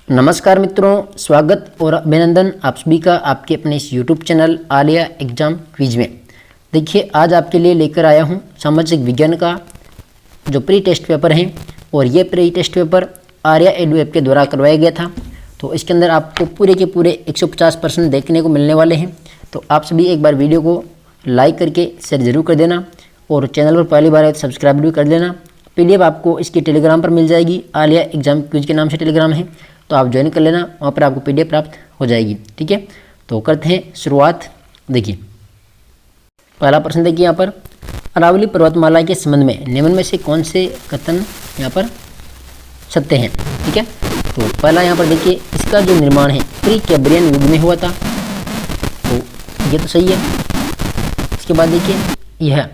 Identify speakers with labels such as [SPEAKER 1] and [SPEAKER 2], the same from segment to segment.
[SPEAKER 1] नमस्कार मित्रों, स्वागत और अभिनंदन आप सभी का आपके अपने इस YouTube channel Alia exam quiz में। देखिए, आज आपके लिए लेकर आया हूं सामाजिक विज्ञान का जो प्री टेस्ट पेपर है और ये pre test paper Arya edu app के द्वारा करवाया गया था। तो इसके अंदर आपको पूरे के पूरे 150% देखने को मिलने वाले हैं। तो आप सभी एक बार वीडियो को लाइक करके शेयर जरूर कर देना और चैनल पर पहली बार आए तो सब्सक्राइब भी कर देना। PDF आपको इसकी टेलीग्राम पर मिल जाएगी, आलिया एग्जाम क्विज के नाम से टेलीग्राम है, तो आप ज्वाइन कर लेना, वहाँ पर आपको PDF प्राप्त हो जाएगी। ठीक है, तो करते हैं शुरुआत। देखिए, पहला प्रश्न देखिए यहाँ पर, अरावली पर्वतमाला के संबंध में निम्न में से कौन से कथन यहाँ पर सत्य हैं। ठीक है, तो पहला यहाँ पर देखिए, इसका जो निर्माण है प्री कैम्ब्रियन युग में हुआ था, तो ये तो सही है। इसके बाद देखिए, यह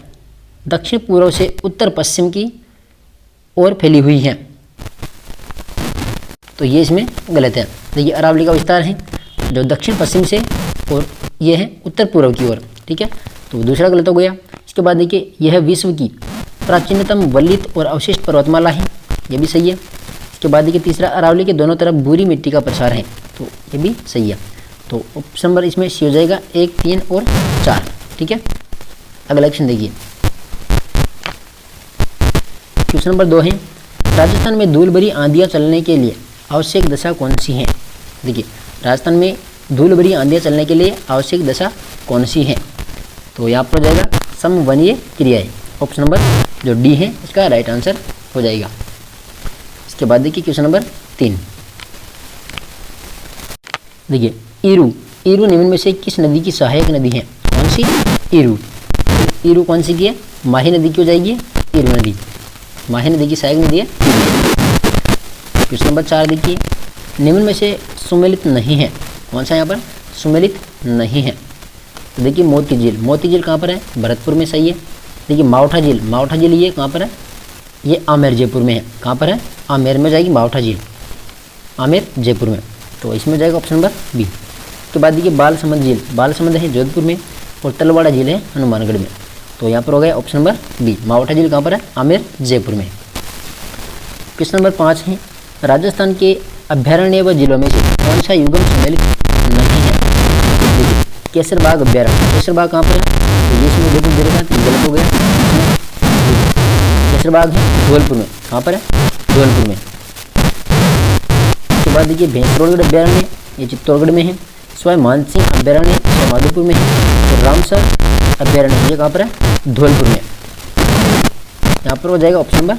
[SPEAKER 1] दक्षिण पूर्व से उत्तर पश्चिम की ओर फैली हुई है, तो ये इसमें गलत है। देखिए, अरावली का विस्तार है जो दक्षिण पश्चिम से और ये है उत्तर पूर्व की ओर। ठीक है, तो दूसरा गलत हो गया। इसके बाद देखिए, यह विश्व की प्राचीनतम वलित और अवशिष्ट पर्वतमाला है, ये भी सही है। इसके बाद देखिए, तीसरा, अरावली के दोनों तरफ भूरी मिट्टी का प्रसार है, तो ये भी सही है। तो ऑप्शन नंबर इसमें सी हो जाएगा 1, 3 और 4। ठीक है, अगला क्वेश्चन देखिए, क्वेश्चन नंबर 2 है, राजस्थान में धूल भरी आंधियाँ चलने के लिए आवश्यक दशा कौन सी है। देखिए, राजस्थान में धूल भरी आंधियाँ चलने के लिए आवश्यक दशा कौन सी है, तो यहाँ पर हो जाएगा समवनीय क्रियाएं। ऑप्शन नंबर जो डी है इसका राइट आंसर हो जाएगा। इसके बाद देखिए, क्वेश्चन नंबर 3, देखिए, ईरू निम्न में से किस नदी की सहायक नदी है। कौन सी? ईरू कौन सी की है? माही नदी की हो जाएगी ईरू नदी, माही नदी की सहायक नदी है। क्वेश्चन नंबर 4 देखिए, निम्न में से सुमेलित नहीं है। कौन सा यहाँ पर सुमेलित नहीं है? तो देखिए, मोती झील कहाँ पर है? भरतपुर में, सही है। देखिए, मावठा झील ये कहाँ पर है? ये आमेर जयपुर में है। कहाँ पर है? आमेर में जाएगी मावठा झील, आमेर जयपुर में, तो इसमें जाएगा ऑप्शन नंबर बी। उसके बाद देखिए, बालसमंद है जोधपुर में और तलवाड़ा झील है हनुमानगढ़ में, तो यहाँ पर हो गया ऑप्शन नंबर बी। मावठा झील कहाँ पर है? आमेर जयपुर में। क्वेश्चन नंबर 5 है, राजस्थान के अभ्यारण्य व जिलों में से कौन सा युगम सम्मिलित नहीं है। देखिए, केसरबाग अभ्यारण्य, केसरबाग कहाँ पर है? तो ये इसमें देखो मेरे साथ गलत हो गया। केसरबाग है धौलपुर में। कहाँ पर है? धौलपुर में। उसके बाद देखिए, भैंसरोड़गढ़ अभ्यारण्य ये चित्तौड़गढ़ में है। स्वाय मानसिंह अभ्यारण्य माधोपुर में है और रामसर अभ्यारण्य ये कहाँ पर है? धौलपुर में। यहाँ पर हो जाएगा ऑप्शन नंबर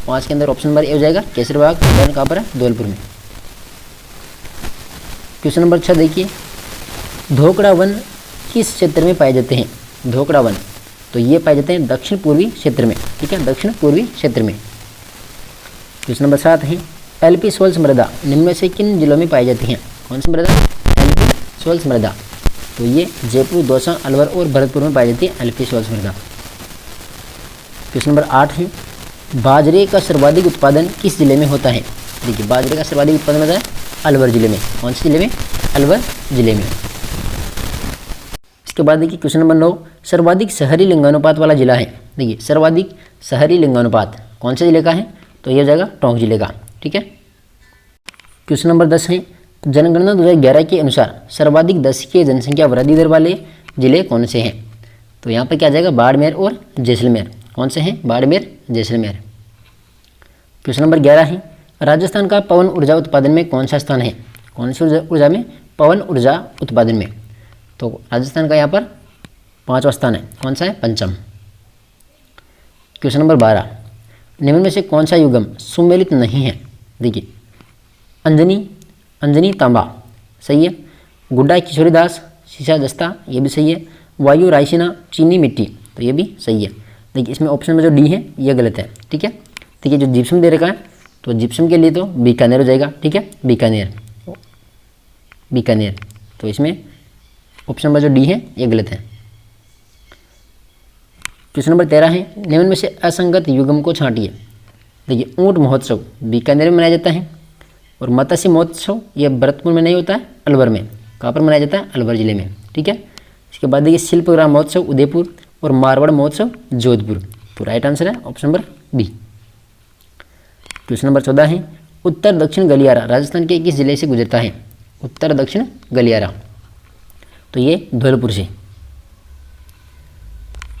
[SPEAKER 1] 5 के अंदर ऑप्शन नंबर ए हो जाएगा, केसरबाग अभ्यारण्य कहाँ पर है? धौलपुर में। क्वेश्चन नंबर 6 देखिए, धोकड़ा वन किस क्षेत्र में पाए जाते हैं। धोकड़ा वन, तो ये पाए जाते हैं दक्षिण पूर्वी क्षेत्र में। ठीक है, दक्षिण पूर्वी क्षेत्र में। क्वेश्चन नंबर 7 है, LP सोल्स मृदा निम्न में से किन जिलों में पाई जाती हैं। कौन सी मृदा? LP सोल्स मृदा, तो ये जयपुर, दौसा, अलवर और भरतपुर में पाई जाती है LP सोल्स मृदा। क्वेश्चन नंबर 8 है, बाजरे का सर्वाधिक उत्पादन किस जिले में होता है। देखिए, बाजरे का सर्वाधिक उत्पादन होता है अलवर जिले में। कौन से जिले में? अलवर जिले में। इसके बाद देखिए, क्वेश्चन नंबर 9, सर्वाधिक शहरी लिंगानुपात वाला जिला है। देखिए, सर्वाधिक शहरी लिंगानुपात कौन से जिले का है? तो यह हो जाएगा टोंक जिले का। ठीक है, क्वेश्चन नंबर 10 है, जनगणना 2011 के अनुसार सर्वाधिक दशकीय जनसंख्या वृद्धि दर वाले जिले कौन से हैं। तो यहाँ पर क्या आ जाएगा? बाड़मेर और जैसलमेर। कौन से हैं? बाड़मेर, जैसलमेर। क्वेश्चन नंबर 11 है, राजस्थान का पवन ऊर्जा उत्पादन में कौन सा स्थान है। कौन सी ऊर्जा में? पवन ऊर्जा उत्पादन में, तो राजस्थान का यहाँ पर 5वां स्थान है। कौन सा है? पंचम। क्वेश्चन नंबर 12, निम्न में से कौन सा युगम सुमेलित नहीं है। देखिए, अंजनी तांबा सही है, गुड्डा किशोरीदास शीशा जस्ता ये भी सही है, वायु रायसीना चीनी मिट्टी, तो ये भी सही है। देखिए, इसमें ऑप्शन में जो डी है ये गलत है। ठीक है, देखिए, जो जिप्सम दे रखा है तो जिप्सम के लिए तो बीकानेर हो जाएगा। ठीक है, बीकानेर, तो इसमें ऑप्शन नंबर जो डी है ये गलत है। क्वेश्चन नंबर 13 है, निम्न में से असंगत युगम को छांटिए। देखिए, ऊंट महोत्सव बीकानेर में मनाया जाता है और मत्स्य महोत्सव ये भरतपुर में नहीं होता है, अलवर में। कहाँ पर मनाया जाता है? अलवर जिले में। ठीक है, इसके बाद देखिए, शिल्पग्राम महोत्सव उदयपुर और मारवाड़ महोत्सव जोधपुर, तो राइट आंसर है option number B. Question number 14 है, उत्तर दक्षिण गलियारा राजस्थान के किस जिले से गुजरता है? उत्तर दक्षिण गलियारा, तो ये धौलपुर से।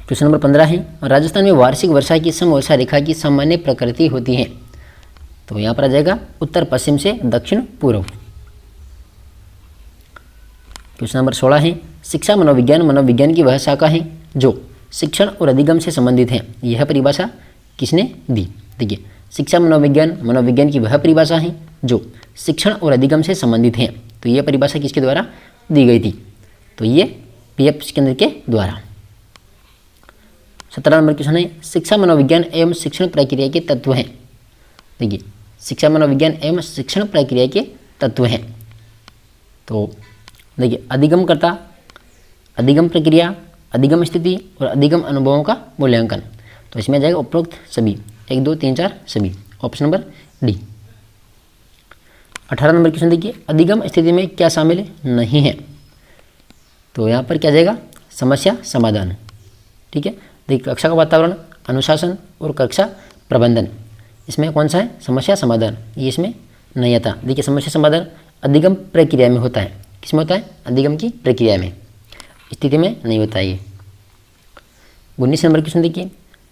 [SPEAKER 1] क्वेश्चन नंबर 15 है, राजस्थान में वार्षिक वर्षा की समवर्षा रेखा की सामान्य प्रकृति होती है? तो यहाँ पर आ जाएगा उत्तर पश्चिम से दक्षिण पूर्व। क्वेश्चन नंबर 16 है, शिक्षा मनोविज्ञान की वह शाखा है जो शिक्षण और अधिगम से संबंधित है। यह परिभाषा किसने दी? देखिए, शिक्षा मनोविज्ञान की वह परिभाषा है जो शिक्षण और अधिगम से संबंधित है। तो यह परिभाषा किसके द्वारा दी गई थी? तो ये पीएफ सिकंदर के द्वारा। 17 नंबर क्वेश्चन है, शिक्षा मनोविज्ञान एवं शिक्षण प्रक्रिया के तत्व हैं। देखिए, शिक्षा मनोविज्ञान एवं शिक्षण प्रक्रिया के तत्व हैं। तो देखिए, अधिगमकर्ता, अधिगम प्रक्रिया, अधिगम स्थिति और अधिगम अनुभवों का मूल्यांकन। तो इसमें जाएगा उपरोक्त सभी, 1 2 3 4 सभी, option number D. 18 number question देखिए, अधिगम स्थिति में क्या शामिल नहीं है? तो यहाँ पर क्या जाएगा? समस्या समाधान। ठीक है, देखिए, कक्षा का वातावरण, अनुशासन और कक्षा प्रबंधन, इसमें कौन सा है? समस्या समाधान, ये इसमें नहीं आता। देखिए, समस्या समाधान अधिगम प्रक्रिया में होता है। किसमें होता है? अधिगम की प्रक्रिया में, स्थिति में नहीं होता है ये। 19 नंबर क्वेश्चन देखिए,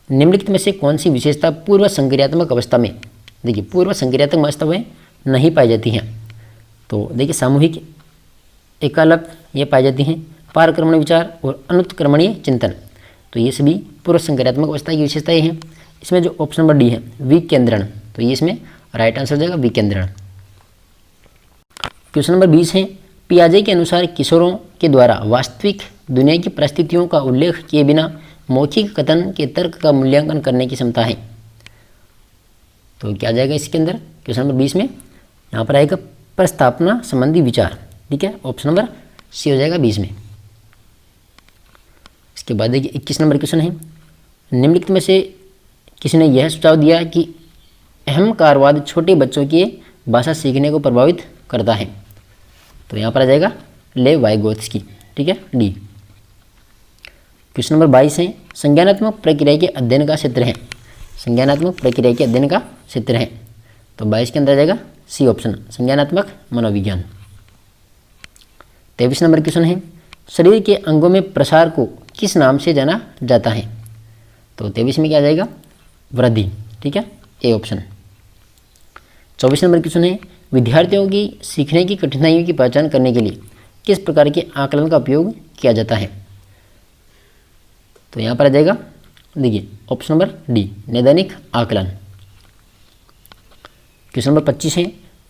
[SPEAKER 1] निम्नलिखित में से कौन सी विशेषता पूर्व संक्रियात्मक अवस्था में, देखिए, पूर्व संक्रियात्मक अवस्था में नहीं पाई जाती हैं? तो देखिए, सामूहिक एकालप ये पाई जाती हैं, पारक्रमण विचार और अनुत्क्रमणीय चिंतन। तो ये सभी पूर्व संक्रियात्मक अवस्था की विशेषताएं हैं। इसमें जो ऑप्शन नंबर डी है विकेंद्रण, तो ये इसमें राइट आंसर हो जाएगा विकेंद्रण। क्वेश्चन नंबर 20 है, पियाजे के अनुसार किशोरों के द्वारा वास्तविक दुनिया की परिस्थितियों का उल्लेख किए बिना मौखिक कथन के तर्क का मूल्यांकन करने की क्षमता है। तो क्या जाएगा इसके अंदर? क्वेश्चन नंबर 20 में यहाँ पर आएगा प्रस्तावना संबंधी विचार। ठीक है, ऑप्शन नंबर सी हो जाएगा 20 में। इसके बाद देखिए 21 नंबर क्वेश्चन है, निम्नलिखित में से किसने यह सुझाव दिया कि अहंकारवाद छोटे बच्चों की भाषा सीखने को प्रभावित करता है? तो यहाँ पर आ जाएगा लेव वाइगोत्स्की। ठीक है, डी। क्वेश्चन नंबर 22 है, संज्ञानात्मक प्रक्रिया के अध्ययन का क्षेत्र है। संज्ञानात्मक प्रक्रिया के अध्ययन का क्षेत्र है, तो 22 के अंदर आ जाएगा सी ऑप्शन, संज्ञानात्मक मनोविज्ञान। 23 नंबर क्वेश्चन है, शरीर के अंगों में प्रसार को किस नाम से जाना जाता है? तो 23 में क्या आ जाएगा? वृद्धि। ठीक है, ए ऑप्शन। 24 नंबर क्वेश्चन है, विद्यार्थियों की सीखने की कठिनाइयों की पहचान करने के लिए किस प्रकार के आकलन का उपयोग किया जाता है? तो यहाँ पर आ जाएगा, देखिए, ऑप्शन नंबर डी, नैदानिक आकलन। क्वेश्चन नंबर 25 है,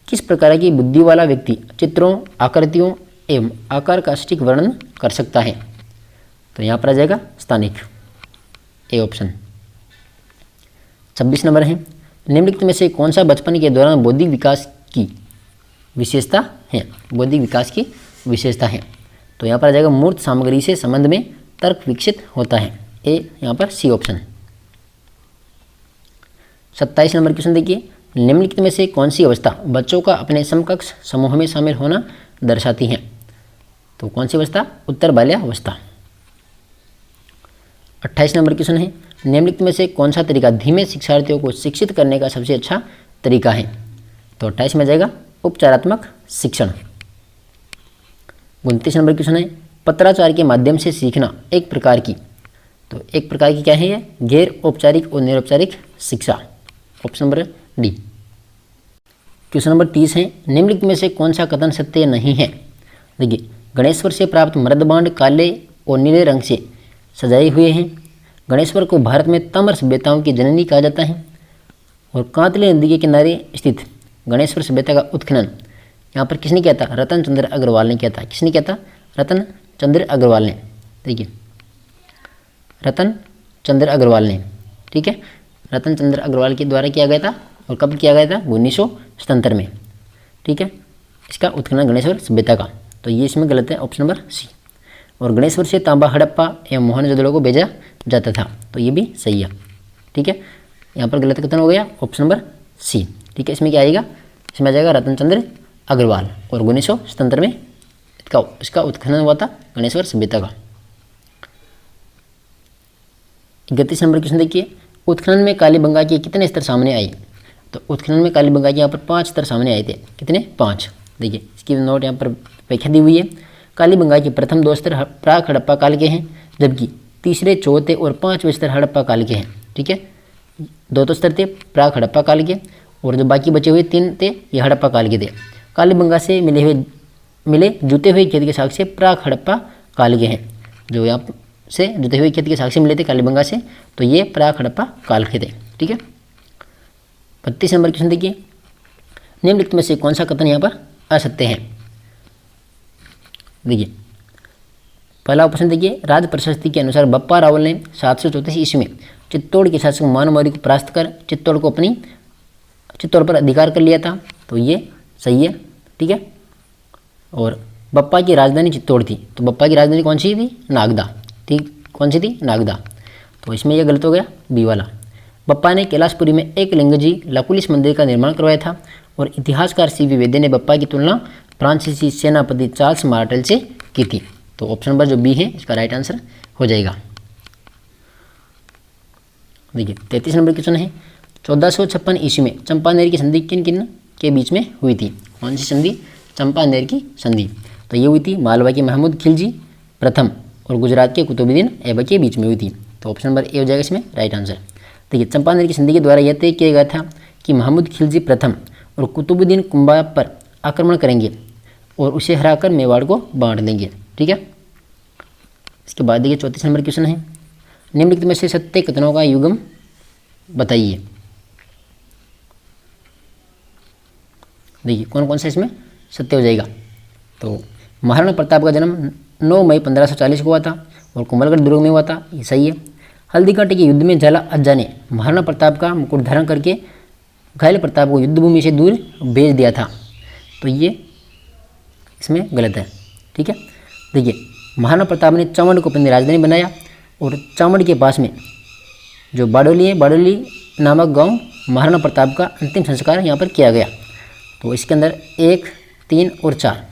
[SPEAKER 1] किस प्रकार की बुद्धि वाला व्यक्ति चित्रों, आकृतियों एवं आकार का सटीक वर्णन कर सकता है? तो यहाँ पर आ जाएगा स्थानिक, ए ऑप्शन। 26 नंबर है, निम्नलिखित में से कौन सा बचपन के दौरान बौद्धिक विकास की विशेषता है? बौद्धिक विकास की विशेषता है, तो यहाँ पर आ जाएगा मूर्त सामग्री से संबंध में तर्क विकसित होता है, ए यहाँ पर सी ऑप्शन। 27 नंबर क्वेश्चन देखिए, निम्नलिखित में से कौन सी अवस्था बच्चों का अपने समकक्ष समूह में शामिल होना दर्शाती है? तो कौन सी अवस्था? उत्तर बाल्यावस्था। 28 नंबर क्वेश्चन है, निम्नलिखित में से कौन सा तरीका धीमे शिक्षार्थियों को शिक्षित करने का सबसे अच्छा तरीका है? तो 28 में जाएगा उपचारात्मक शिक्षण। 29 नंबर क्वेश्चन है, पत्राचार के माध्यम से सीखना एक प्रकार की, तो एक प्रकार की क्या है ये? गैर औपचारिक और निरौपचारिक शिक्षा, option number D. Question number 30 है, निम्नलिखित में से कौन सा कथन सत्य नहीं है? देखिए, गणेश्वर से प्राप्त मृदबांड काले और नीले रंग से सजाए हुए हैं। गणेश्वर को भारत में तमर सभ्यताओं की जननी कहा जाता है। और कांतले नदी के किनारे स्थित गणेश्वर सभ्यता का उत्खनन यहाँ पर किसने किया था? रतन चंद्र अग्रवाल ने किया था। किसने किया था? रतन चंद्र अग्रवाल ने। देखिए, रतन चंद्र अग्रवाल ने। ठीक है, रतन चंद्र अग्रवाल के द्वारा किया गया था। और कब किया गया था? 1977 में। ठीक है, इसका उत्खनन गणेश्वर सभ्यता का, तो ये इसमें गलत है, ऑप्शन नंबर सी। और गणेश्वर से तांबा हड़प्पा एवं मोहनजोदड़ो को भेजा जाता था, तो ये भी सही है। ठीक है, यहाँ पर गलत कथन हो गया, ऑप्शन नंबर सी। ठीक है, इसमें क्या आएगा? इसमें आ जाएगा रतन चंद्र अग्रवाल। और 1977 में इसका उत्खनन हुआ था गणेश्वर सभ्यता का। 31 नंबर क्वेश्चन देखिए, उत्खनन में कालीबंगा के कितने स्तर सामने आए? तो उत्खनन में कालीबंगा के यहाँ पर 5 स्तर सामने आए थे। कितने? 5। देखिए इसकी नोट यहाँ पर व्याख्या दी हुई है। कालीबंगा के प्रथम 2 स्तर प्राक हड़प्पा काल के हैं, जबकि तीसरे, चौथे और 5वें स्तर हड़प्पा काल के हैं। ठीक है, 2 स्तर थे प्राक हड़प्पा काल के, और जो बाकी बचे हुए 3 थे ये हड़प्पा काल के थे। कालीबंगा से मिले जुते हुए खेत के साक्ष्य प्राक हड़प्पा काल के हैं। जो यहाँ से जुते हुए खेत के साक्ष्य मिले थे कालीबंगा से, तो ये प्राक हड़प्पा काल के थे। ठीक है, 32 नंबर क्वेश्चन देखिए, निम्नलिखित में से कौन सा कथन यहाँ पर असत्य है? देखिए पहला ऑप्शन देखिए, राज प्रशस्ति के अनुसार बप्पा रावल ने 734 ईस्वी में चित्तौड़ के शासक मानमौर्य को परास्त कर चित्तौड़ पर अधिकार कर लिया था। तो ये सही है। ठीक है, और बप्पा की राजधानी चित्तौड़ थी, तो बप्पा की राजधानी कौन सी थी? नागदा। ठीक, कौन सी थी? नागदा। तो इसमें यह गलत हो गया, बी वाला। बप्पा ने कैलाशपुरी में एक लिंगजी लकुलिस मंदिर का निर्माण करवाया था, और इतिहासकार सीवी वैद्य ने बप्पा की तुलना फ्रांसीसी सेनापति चार्ल्स मार्टेल से की थी। तो ऑप्शन नंबर जो बी है इसका राइट आंसर हो जाएगा। देखिए 33 नंबर क्वेश्चन है, 1456 ईस्वी में चंपानेर की संधि किन किन के बीच में हुई थी? कौन सी संधि? चंपानेर की संधि। तो ये हुई थी मालवा के महमूद खिलजी प्रथम और गुजरात के कुतुबुद्दीन ऐबक के बीच में हुई थी। तो ऑप्शन नंबर ए हो जाएगा इसमें राइट आंसर। देखिए चंपानेर की संधि के द्वारा यह तय किया गया था कि महमूद खिलजी प्रथम और कुतुबुद्दीन कुंभा पर आक्रमण करेंगे और उसे हराकर मेवाड़ को बांट देंगे। ठीक है, इसके बाद देखिए 34 नंबर क्वेश्चन है, निम्नलिखित में से सत्य कथनों का युग्म बताइए। देखिए कौन कौन सा इसमें सत्य हो जाएगा। तो महाराणा प्रताप का जन्म 9 मई 1540 को हुआ था और कुंभलगढ़ दुर्ग में हुआ था, ये सही है। हल्दीघाटी के युद्ध में झाला अज्जा ने महाराणा प्रताप का मुकुट धारण करके घायल प्रताप को युद्धभूमि से दूर भेज दिया था, तो ये इसमें गलत है। ठीक है, देखिए महाराणा प्रताप ने चावंड को अपनी राजधानी बनाया और चावंड के पास में जो बाडोली है, बाडोली नामक गांव महाराणा प्रताप का अंतिम संस्कार यहाँ पर किया गया। तो इसके अंदर 1, 3 और 4,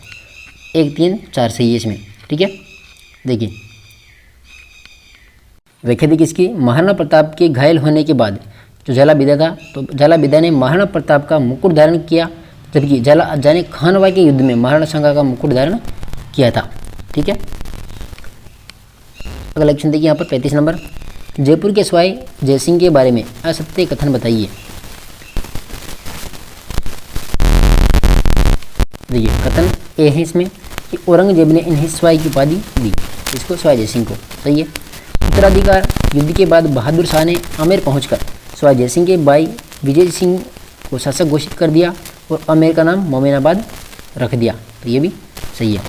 [SPEAKER 1] 1, 3, 4 सही है इसमें। ठीक है, देखिए व्याख्या देखिए इसकी, महाराणा प्रताप के घायल होने के बाद जो झाला बिदा था, तो झाला बिदा ने महाराणा प्रताप का मुकुट धारण किया, जबकि झाला अज्जा ने खानवा के युद्ध में महाराणा सांगा का मुकुट धारण किया था। ठीक है, अगला क्वेश्चन देखिए यहाँ पर 35 नंबर, जयपुर के सवाई जयसिंह के बारे में असत्य कथन बताइए। देखिए कथन ए है इसमें कि औरंगजेब ने इन्हें सवाई की उपाधि दी, इसको सवाई जयसिंह को, सही है। उत्तराधिकार युद्ध के बाद बहादुर शाह ने आमेर पहुंचकर सवाई जयसिंह के भाई विजय सिंह को शासक घोषित कर दिया और आमेर का नाम मोमिनाबाद रख दिया, तो ये भी सही है।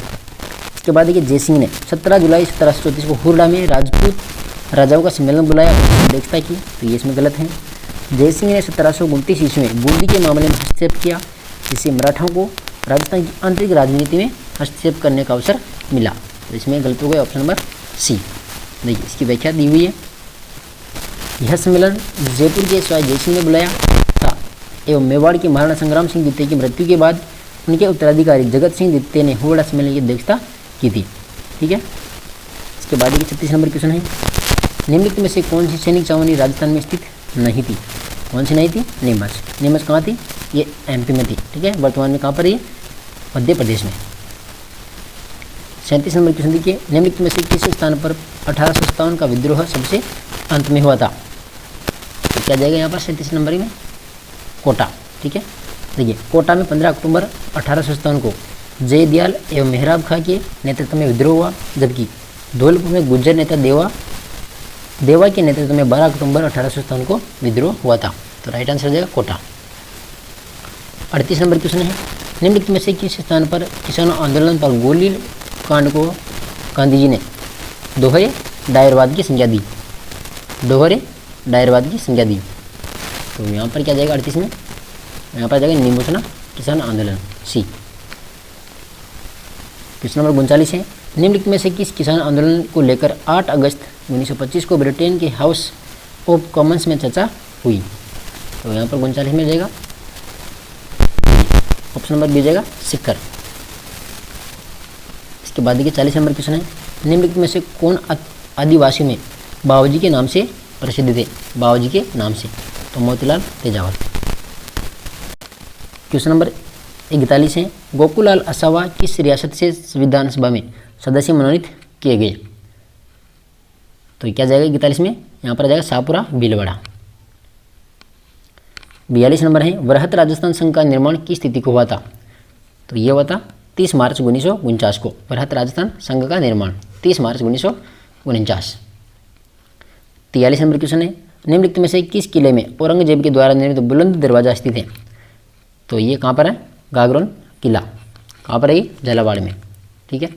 [SPEAKER 1] इसके बाद देखिए जयसिंह ने 17 जुलाई 1734 को हुरडा में राजपूत राजाओं का सम्मेलन बुलाया और अध्यक्षता की, तो ये इसमें गलत है। जयसिंह ने 1729 ईस्वी में बूंदी के मामले में हस्तक्षेप किया, जिससे मराठाओं को राजस्थान की आंतरिक राजनीति में हस्तक्षेप करने का अवसर मिला, तो इसमें गलत हो गया ऑप्शन नंबर सी। देखिए इसकी व्याख्या दी हुई है, यह सम्मेलन जयपुर के सवाई जयसिंह ने बुलाया था एवं मेवाड़ के महाराणा संग्राम सिंह द्वितीय की मृत्यु के बाद उनके उत्तराधिकारी जगत सिंह द्वितीय ने हुरडा सम्मेलन की अध्यक्षता की थी। ठीक है, इसके बाद ये 36 नंबर क्वेश्चन है, निम्नलिखित में से कौन सी सैनिक छावनी राजस्थान में स्थित नहीं थी? कौन सी नहीं थी? नीमच। नीमच कहाँ थी? ये एमपी में थी। ठीक है, वर्तमान में कहाँ पर है? मध्य प्रदेश में। 37 नंबर क्वेश्चन देखिए, निम्नलिखित में से किस स्थान पर 1857 का विद्रोह सबसे अंत में हुआ था? तो क्या जाएगा यहाँ पर 37 नंबर में? कोटा। ठीक है, देखिए कोटा में 15 अक्टूबर 1857 को जयदयाल एवं मेहराब खां के नेतृत्व में विद्रोह हुआ, जबकि धौलपुर में गुर्जर नेता देवा के नेतृत्व में 12 अक्टूबर 1857 को विद्रोह हुआ था, तो राइट आंसर हो जाएगा कोटा। 38 नंबर क्वेश्चन है, निम्नलिखित में से किस स्थान पर किसानों आंदोलन पर गोली कांड को गांधी जी ने दोहरे दायरवाद की संज्ञा दी? दोहरे दायरवाद की संज्ञा दी, तो यहाँ पर क्या जाएगा 38 में? यहाँ पर जाएगा निमोचना किसान आंदोलन, सी। क्वेश्चन नंबर 39 है, निम्नलिखित में से किस किसान आंदोलन को लेकर 8 अगस्त 1925 को ब्रिटेन के हाउस ऑफ कॉमन्स में चर्चा हुई? तो यहाँ पर 39 में जाएगा ऑप्शन नंबर बी जाएगा सिक्कर। इसके बाद देखिए 40 नंबर क्वेश्चन है, निम्नलिखित में से कौन आदिवासियों में बाबूजी के नाम से प्रसिद्ध थे? बाबूजी के नाम से, तो मोतीलाल तेजावत। क्वेश्चन नंबर 41 है, गोकुलाल असावा किस रियासत से विधानसभा में सदस्य मनोनीत किए गए? तो क्या जाएगा 41 में, यहाँ पर आ जाएगा शाहपुरा भीलवाड़ा। 42 नंबर है, वृहत राजस्थान संघ का निर्माण किस तिथि को हुआ था? तो ये हुआ था 30 मार्च 1949 को, वृहत राजस्थान संघ का निर्माण 30 मार्च 1949। 43 नंबर क्वेश्चन है, निम्नलिखित में से किस किले में औरंगजेब के द्वारा निर्मित बुलंद दरवाजा स्थित है? तो ये कहाँ पर है? गागरोन किला। कहाँ पर है ये? झालावाड़ में। ठीक है,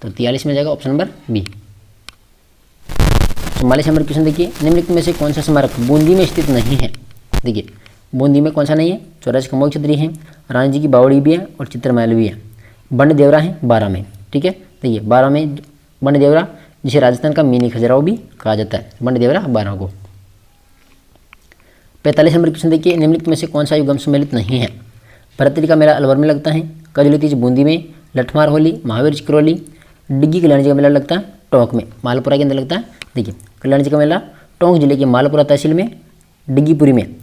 [SPEAKER 1] तो 43 में जाएगा ऑप्शन नंबर बी। 44 नंबर क्वेश्चन देखिए, निम्नलिखित में से कौन सा स्मारक बूंदी में स्थित नहीं है? देखिए बूंदी में कौन सा नहीं है? चौरासी कमोई छतरी है, रानी जी की बावड़ी भी है और चित्रमहल भी है। बंड देवरा है 12 में। ठीक है, देखिए 12 में बंड देवरा, जिसे राजस्थान का मिनी खजुराहो भी कहा जाता है, बंड देवरा 12 को। 45 नंबर क्वेश्चन देखिए, निम्नलिखित में से कौन सा युगम सम्मिलित नहीं है? भरतरी का मेला अलवर में लगता है, कजली तीज बूंदी में, लठमार होली महावीर चिकरौली, डिग्गी कल्याण जी का मेला लगता है टोंक में, मालपुरा के अंदर लगता है। देखिए कल्याण जी का मेला टोंक जिले के मालपुरा तहसील में डिग्गीपुरी में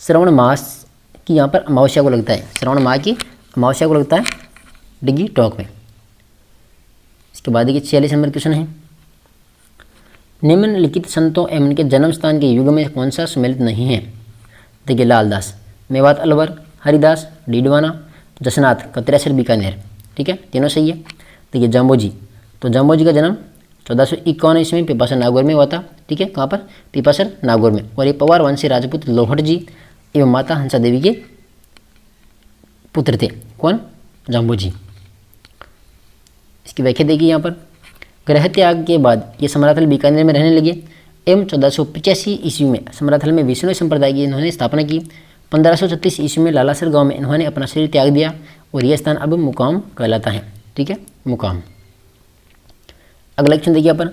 [SPEAKER 1] श्रवण मास की यहाँ पर अमावस्या को लगता है, श्रवण माह की अमावस्या को लगता है डिग्गी टोंक में। इसके बाद देखिए 46 नंबर क्वेश्चन है, निम्नलिखित संतों एवं उनके जन्म स्थान के युग में कौन सा सम्मिलित नहीं है? देखिए लालदास मेवात अलवर, हरिदास डीडवाना, जसनाथ कतरेसर बीकानेर। ठीक है, तीनों सही है। देखिए जम्बोजी, तो जम्बोजी का जन्म 1451 ईस्वी में पिपासर नागौर में हुआ था। ठीक है, कहाँ पर? पिपासर नागौर में। और ये पवार वंशी राजपूत लोहट जी एवं माता हंसा देवी के पुत्र थे। कौन? जम्बोजी। इसकी व्याख्या देखिए यहाँ पर, ग्रह त्याग के बाद ये समराथल बीकानेर में रहने लगे एवं 1485 ईस्वी में समराथल में विष्णु संप्रदाय की इन्होंने स्थापना की। 1536 ईस्वी में लालासर गांव में इन्होंने अपना शरीर त्याग दिया और यह स्थान अब मुकाम कहलाता है। ठीक है, मुकाम। अगला क्वेश्चन देखिए यहाँ पर,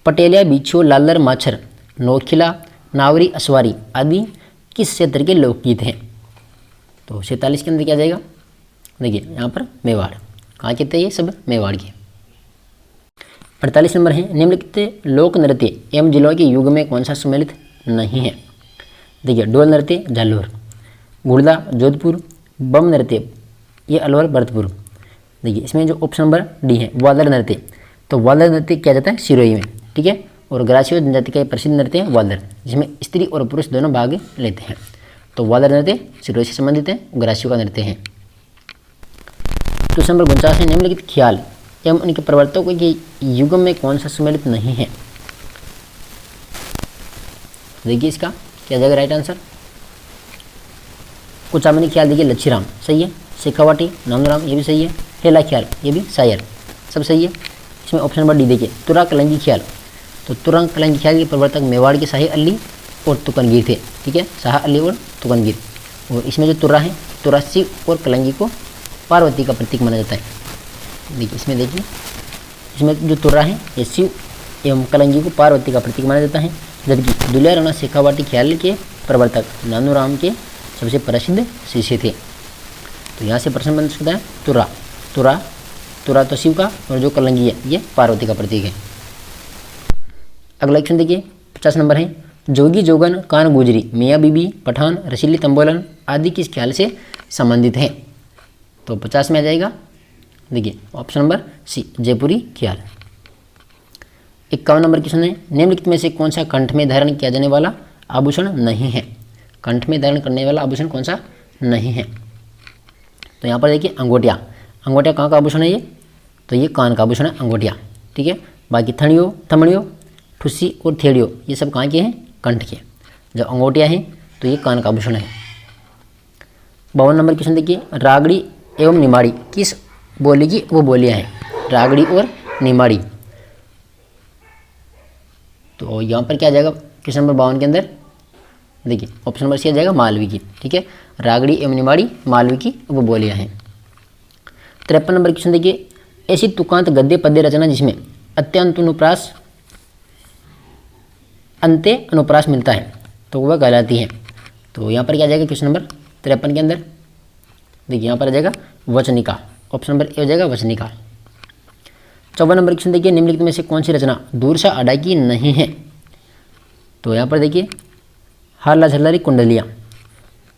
[SPEAKER 1] पटेलिया बिच्छू लालर माछर नोखिला नावरी असवारी आदि किस क्षेत्र के लोकगीत हैं? तो 47 के अंदर क्या जाएगा? देखिए यहाँ पर मेवाड़। कहाँ के थे ये सब? मेवाड़ के। 48 नंबर है, निम्नलिखित लोक नृत्य एवं जिलों के युग में कौन सा सम्मिलित नहीं है? देखिए डोल नृत्य जालोर, गुड़दा जोधपुर, बम नृत्य ये अलवर भरतपुर। देखिए इसमें जो ऑप्शन नंबर डी है वालर नृत्य, तो वालर नृत्य किया जाता है सिरोही में। ठीक है, और ग्रासीय जनजाति का प्रसिद्ध नृत्य है वालर, जिसमें स्त्री और पुरुष दोनों भाग लेते हैं। तो वालर नृत्य सिरोही से संबंधित है, ग्रासीय का नृत्य है। क्वेश्चन नंबर 49 है, निम्नलिखित ख्याल एवं उनके प्रवर्तकों के युग में कौन सा सम्मिलित नहीं है? देखिए इसका क्या जाएगा राइट आंसर? कुचामनी ख्याल देखिए लच्छीराम सही है, शेखावाटी नानूराम ये भी सही है, हेला ख्याल ये भी शायर, सब सही है। इसमें ऑप्शन नंबर डी देखिए तुरा कलंगी ख्याल, तो तुरा कलंगी ख्याल के प्रवर्तक मेवाड़ के शाही अली और तुकनगीर थे। ठीक है, शाह अली और तुकनगीर। और इसमें जो तुरा है, तुरा शिव और कलंगी को पार्वती का प्रतीक माना जाता है। देखिए इसमें देखिए, इसमें जो तुर्रा है ये शिव एवं कलंगी को पार्वती का प्रतीक माना जाता है, जबकि दुलिया राणा शेखावाटी ख्याल के प्रवर्तक नानूराम के सबसे प्रसिद्ध शिष्य थे। तो यहाँ से प्रश्न बन सकता है तुर्रा, तुर्रा तुर्रा तो शिव का और जो कलंगी है ये पार्वती का प्रतीक है। अगला क्वेश्चन देखिए 50 नंबर है, जोगी जोगन कान गुजरी मियाँ बीबी पठान रसीली तंबोलन आदि किस ख्याल से संबंधित हैं? तो 50 में आ जाएगा देखिए ऑप्शन नंबर सी जयपुरी ख्याल। 51 नंबर क्वेश्चन है, निम्नलिखित में से कौन सा कंठ में धारण किया जाने वाला आभूषण नहीं है? कंठ में धारण करने वाला आभूषण कौन सा नहीं है? तो यहाँ पर देखिए अंगूठिया, अंगूठिया कहाँ का आभूषण है ये? तो ये कान का आभूषण है अंगूठिया। ठीक है, बाकी थणियों थमड़ियों ठुस्सी और थेड़ियों ये सब कहाँ के हैं? कंठ के। जब अंगूठिया है तो ये कान का आभूषण है। 52 नंबर क्वेश्चन देखिए, रागड़ी एवं निमाड़ी किस बोली की वो बोलियाँ हैं? रागड़ी और निमाड़ी। तो यहाँ पर क्या आ जाएगा क्वेश्चन नंबर 52 के अंदर? देखिए ऑप्शन नंबर सी आ जाएगा मालवी की। ठीक है, रागड़ी एवं निमाड़ी मालवी की वो बोलियाँ हैं। 53 नंबर क्वेश्चन देखिए, ऐसी तुकांत गद्य पद्य रचना जिसमें अत्यंत अनुप्रास अंत्य अनुप्रास मिलता है तो वह कहलाती है। तो यहाँ पर क्या आ जाएगा क्वेश्चन नंबर 53 के अंदर? देखिए यहाँ पर आ जाएगा वचनिका, ऑप्शन नंबर ए हो जाएगा वचनिका। 54 नंबर क्वेश्चन देखिए, निम्नलिखित में से कौन सी रचना दूरसा अडा की नहीं है? तो यहाँ पर देखिए हारला झल्लारी कुंडलिया,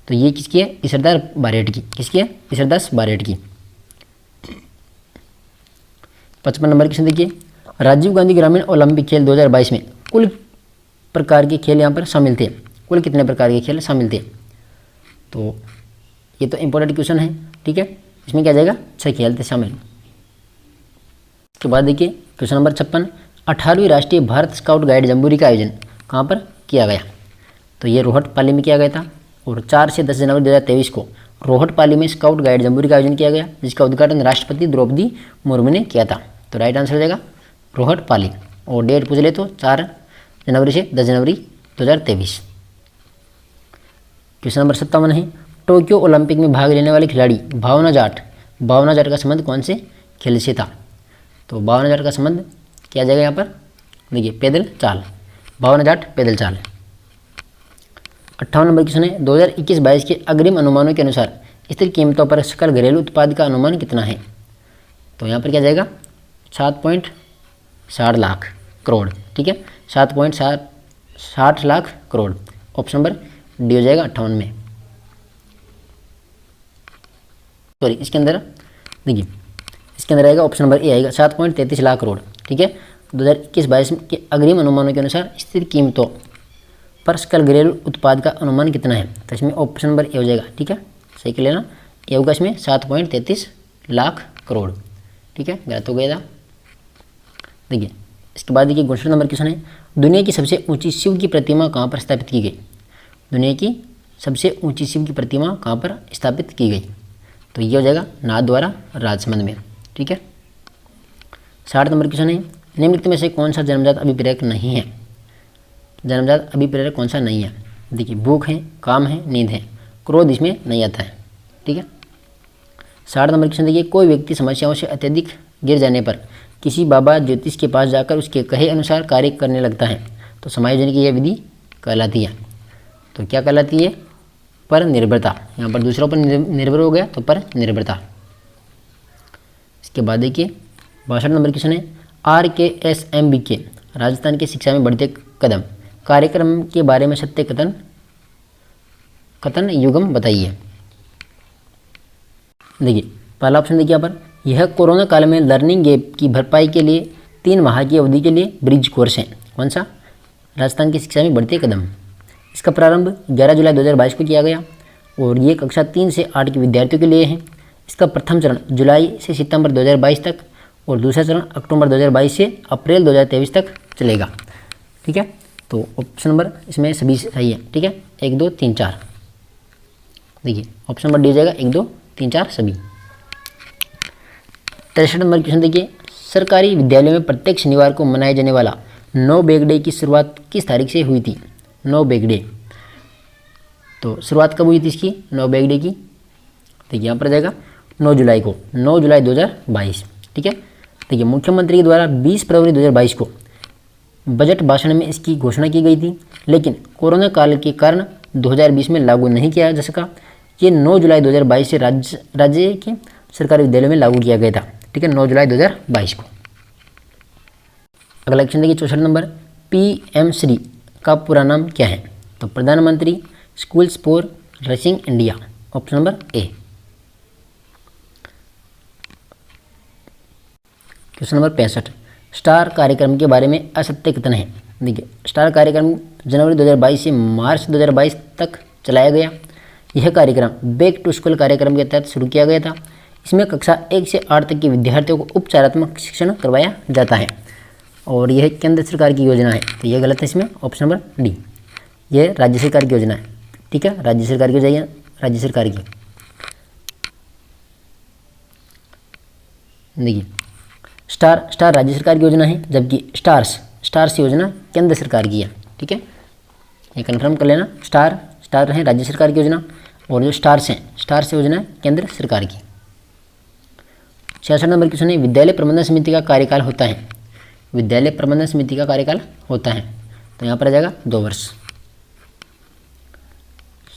[SPEAKER 1] तो ये किसकी है? ईश्वरदास बारेट की। किसकी है? ईश्वरदास बारेट की। 55 नंबर क्वेश्चन देखिए, राजीव गांधी ग्रामीण ओलंपिक खेल 2022 में कुल प्रकार के खेल यहाँ पर शामिल थे। कुल कितने प्रकार के खेल शामिल थे? तो ये तो इंपॉर्टेंट क्वेश्चन है, ठीक है। इसमें क्या जाएगा? 6 खेल थे शामिल। उसके बाद देखिए क्वेश्चन नंबर 56, 18वीं राष्ट्रीय भारत स्काउट गाइड जम्बूरी का आयोजन कहाँ पर किया गया? तो ये रोहटपाली में किया गया था, और 4 से 10 जनवरी 2023 को रोहटपाली में स्काउट गाइड जम्बूरी का आयोजन किया गया, जिसका उद्घाटन राष्ट्रपति द्रौपदी मुर्मू ने किया था। तो राइट आंसर हो जाएगा रोहटपाली। और डेट पूछ ले तो 4 जनवरी से 10 जनवरी 2023। क्वेश्चन नंबर 57 है, टोक्यो ओलंपिक में भाग लेने वाले खिलाड़ी भावना जाट का संबंध कौन से खेल से था? तो भावना जाट का संबंध क्या जाएगा यहाँ पर? देखिए पैदल चाल, भावना जाट पैदल चाल। 58 नंबर क्वेश्चन है, 2021-22 के अग्रिम अनुमानों के अनुसार स्थिर कीमतों पर सकल घरेलू उत्पाद का अनुमान कितना है? तो यहाँ पर क्या जाएगा? 7.60 लाख करोड़, ठीक है, 7.60 lakh crore. Option number D हो जाएगा 58 में। सॉरी, इसके अंदर देखिए, इसके अंदर आएगा ऑप्शन नंबर ए आएगा 7.33 लाख करोड़, ठीक है। 2021-22 के अग्रिम अनुमानों के अनुसार स्थिर कीमतों पर सकल घरेलू उत्पाद का अनुमान कितना है? तो इसमें ऑप्शन नंबर ए हो जाएगा, ठीक है, सही कर लेना। ए होगा इसमें 7.33 लाख करोड़, ठीक है, गलत हो गया था। देखिए इसके बाद देखिए 62 नंबर क्वेश्चन है, दुनिया की सबसे ऊंची शिव की प्रतिमा कहाँ पर स्थापित की गई? दुनिया की सबसे ऊंची शिव की प्रतिमा कहाँ पर स्थापित की गई? तो ये हो जाएगा नाथद्वारा राजसमंद में, ठीक है। 60 नंबर क्वेश्चन है, निम्नलिखित में से कौन सा जन्मजात अभिप्रेरक नहीं है? जन्मजात अभिप्रेरक कौन सा नहीं है? देखिए भूख है, काम है, नींद है, क्रोध इसमें नहीं आता है, ठीक है। 60 नंबर क्वेश्चन देखिए, कोई व्यक्ति समस्याओं से अत्यधिक गिर जाने पर किसी बाबा ज्योतिष के पास जाकर उसके कहे अनुसार कार्य करने लगता है, तो समायोजन की यह विधि कहलाती है। तो क्या कहलाती है? पर निर्भरता। यहाँ पर दूसरों पर निर्भर हो गया तो पर निर्भरता। इसके बाद देखिए 62 नंबर क्वेश्चन है, RKSMB के राजस्थान की शिक्षा में बढ़ते कदम कार्यक्रम के बारे में सत्य कथन युगम बताइए। देखिए पहला ऑप्शन देखिए यहाँ पर, यह कोरोना काल में लर्निंग गैप की भरपाई के लिए 3 माह की अवधि के लिए ब्रिज कोर्स है। कौन सा? राजस्थान की शिक्षा में बढ़ते कदम। इसका प्रारंभ 11 जुलाई 2022 को किया गया, और ये कक्षा 3 से 8 के विद्यार्थियों के लिए है। इसका प्रथम चरण जुलाई से सितंबर 2022 तक, और दूसरा चरण अक्टूबर 2022 से अप्रैल 2023 तक चलेगा, ठीक है। तो ऑप्शन नंबर इसमें सभी सही है, ठीक है, 1, 2, 3, 4। देखिए ऑप्शन नंबर डी जाएगा 1, 2, 3, 4 सभी। 63 नंबर क्वेश्चन देखिए, सरकारी विद्यालयों में प्रत्येक शनिवार को मनाए जाने वाला नो बैग डे की शुरुआत किस तारीख से हुई थी? नो बैग डे, तो शुरुआत कब हुई थी इसकी नो बैग डे की? देखिए यहाँ पर जाएगा 9 जुलाई को, 9 जुलाई 2022, ठीक है। देखिए मुख्यमंत्री के द्वारा 20 फरवरी 2022 को बजट भाषण में इसकी घोषणा की गई थी, लेकिन कोरोना काल के कारण 2020 में लागू नहीं किया जा सका। ये 9 जुलाई 2022 से राज्य के सरकारी विद्यालयों में लागू किया गया था, ठीक है, 9 जुलाई 2022 को। अगला क्वेश्चन देखिए 64 नंबर, PM श्री का पूरा नाम क्या है? तो प्रधानमंत्री schools for रसिंग India, option number A. Question number 65, star कार्यक्रम के बारे में असत्य कथन है। देखिए स्टार कार्यक्रम जनवरी 2022 से मार्च 2022 तक चलाया गया। यह कार्यक्रम बैक टू स्कूल कार्यक्रम के तहत शुरू किया गया था। इसमें कक्षा 1 से 8 तक के विद्यार्थियों को उपचारात्मक शिक्षण करवाया जाता है, और यह केंद्र सरकार की योजना है। तो यह गलत है, इसमें ऑप्शन नंबर डी, यह राज्य सरकार की योजना है, ठीक है, राज्य सरकार की हो जाएगी, राज्य सरकार की। देखिए स्टार राज्य सरकार की योजना है, जबकि स्टार्स योजना केंद्र सरकार की है, ठीक है, ये कन्फर्म कर लेना। स्टार है राज्य सरकार की योजना, और जो स्टार्स योजना केंद्र सरकार की। 66 नंबर क्वेश्चन है, विद्यालय प्रबंधन समिति का कार्यकाल होता है। विद्यालय प्रबंधन समिति का कार्यकाल होता है, तो यहाँ पर आ जाएगा 2 वर्ष।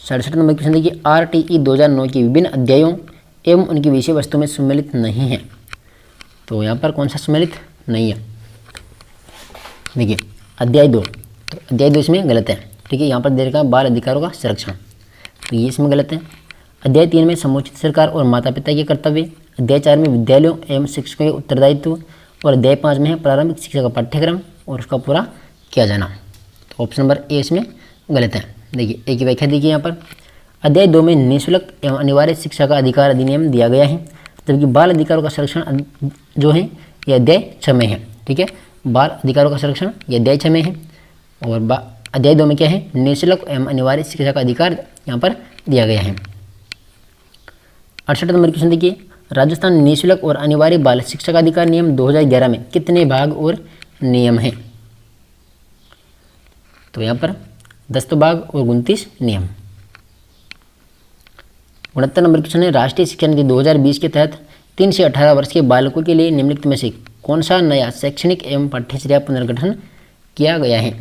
[SPEAKER 1] 67 नंबर क्वेश्चन देखिए, RTE 2009 के विभिन्न अध्यायों एवं उनकी विषय वस्तु में सम्मिलित नहीं है। तो यहाँ पर कौन सा सम्मिलित नहीं है? देखिए अध्याय 2, तो अध्याय 2 इसमें गलत है, ठीक है, यहाँ पर दे रखा है बाल अधिकारों का संरक्षण। तो ये इसमें गलत है। अध्याय 3 में समुचित सरकार और माता पिता के कर्तव्य, अध्याय 4 में विद्यालयों एवं शिक्षकों के उत्तरदायित्व, और अध्याय 5 में है प्रारंभिक शिक्षा का पाठ्यक्रम और उसका पूरा किया जाना। तो ऑप्शन नंबर ए इसमें गलत है। देखिए एक की व्याख्या देखिए यहाँ पर, अध्याय 2 में निःशुल्क एवं अनिवार्य शिक्षा का अधिकार अधिनियम दिया गया है, जबकि बाल अधिकारों का संरक्षण जो है ये अध्याय 6 में है। ठीक है, बाल अधिकारों का संरक्षण ये अध्याय 6 में है, और अध्याय 2 में क्या है, निःशुल्क एवं अनिवार्य शिक्षा का अधिकार यहाँ पर दिया गया है। 68 नंबर क्वेश्चन देखिए, राजस्थान निःशुल्क और अनिवार्य बाल शिक्षा का अधिकार नियम 2011 में कितने भाग और नियम हैं? तो यहाँ पर 10 भाग और 29 नियम। 69 नंबर क्वेश्चन है, राष्ट्रीय शिक्षा नीति 2020 के तहत 3 से 18 वर्ष के बालकों के लिए निम्नलिखित में से कौन सा नया शैक्षणिक एवं पाठ्यचर्या पुनर्गठन किया गया है?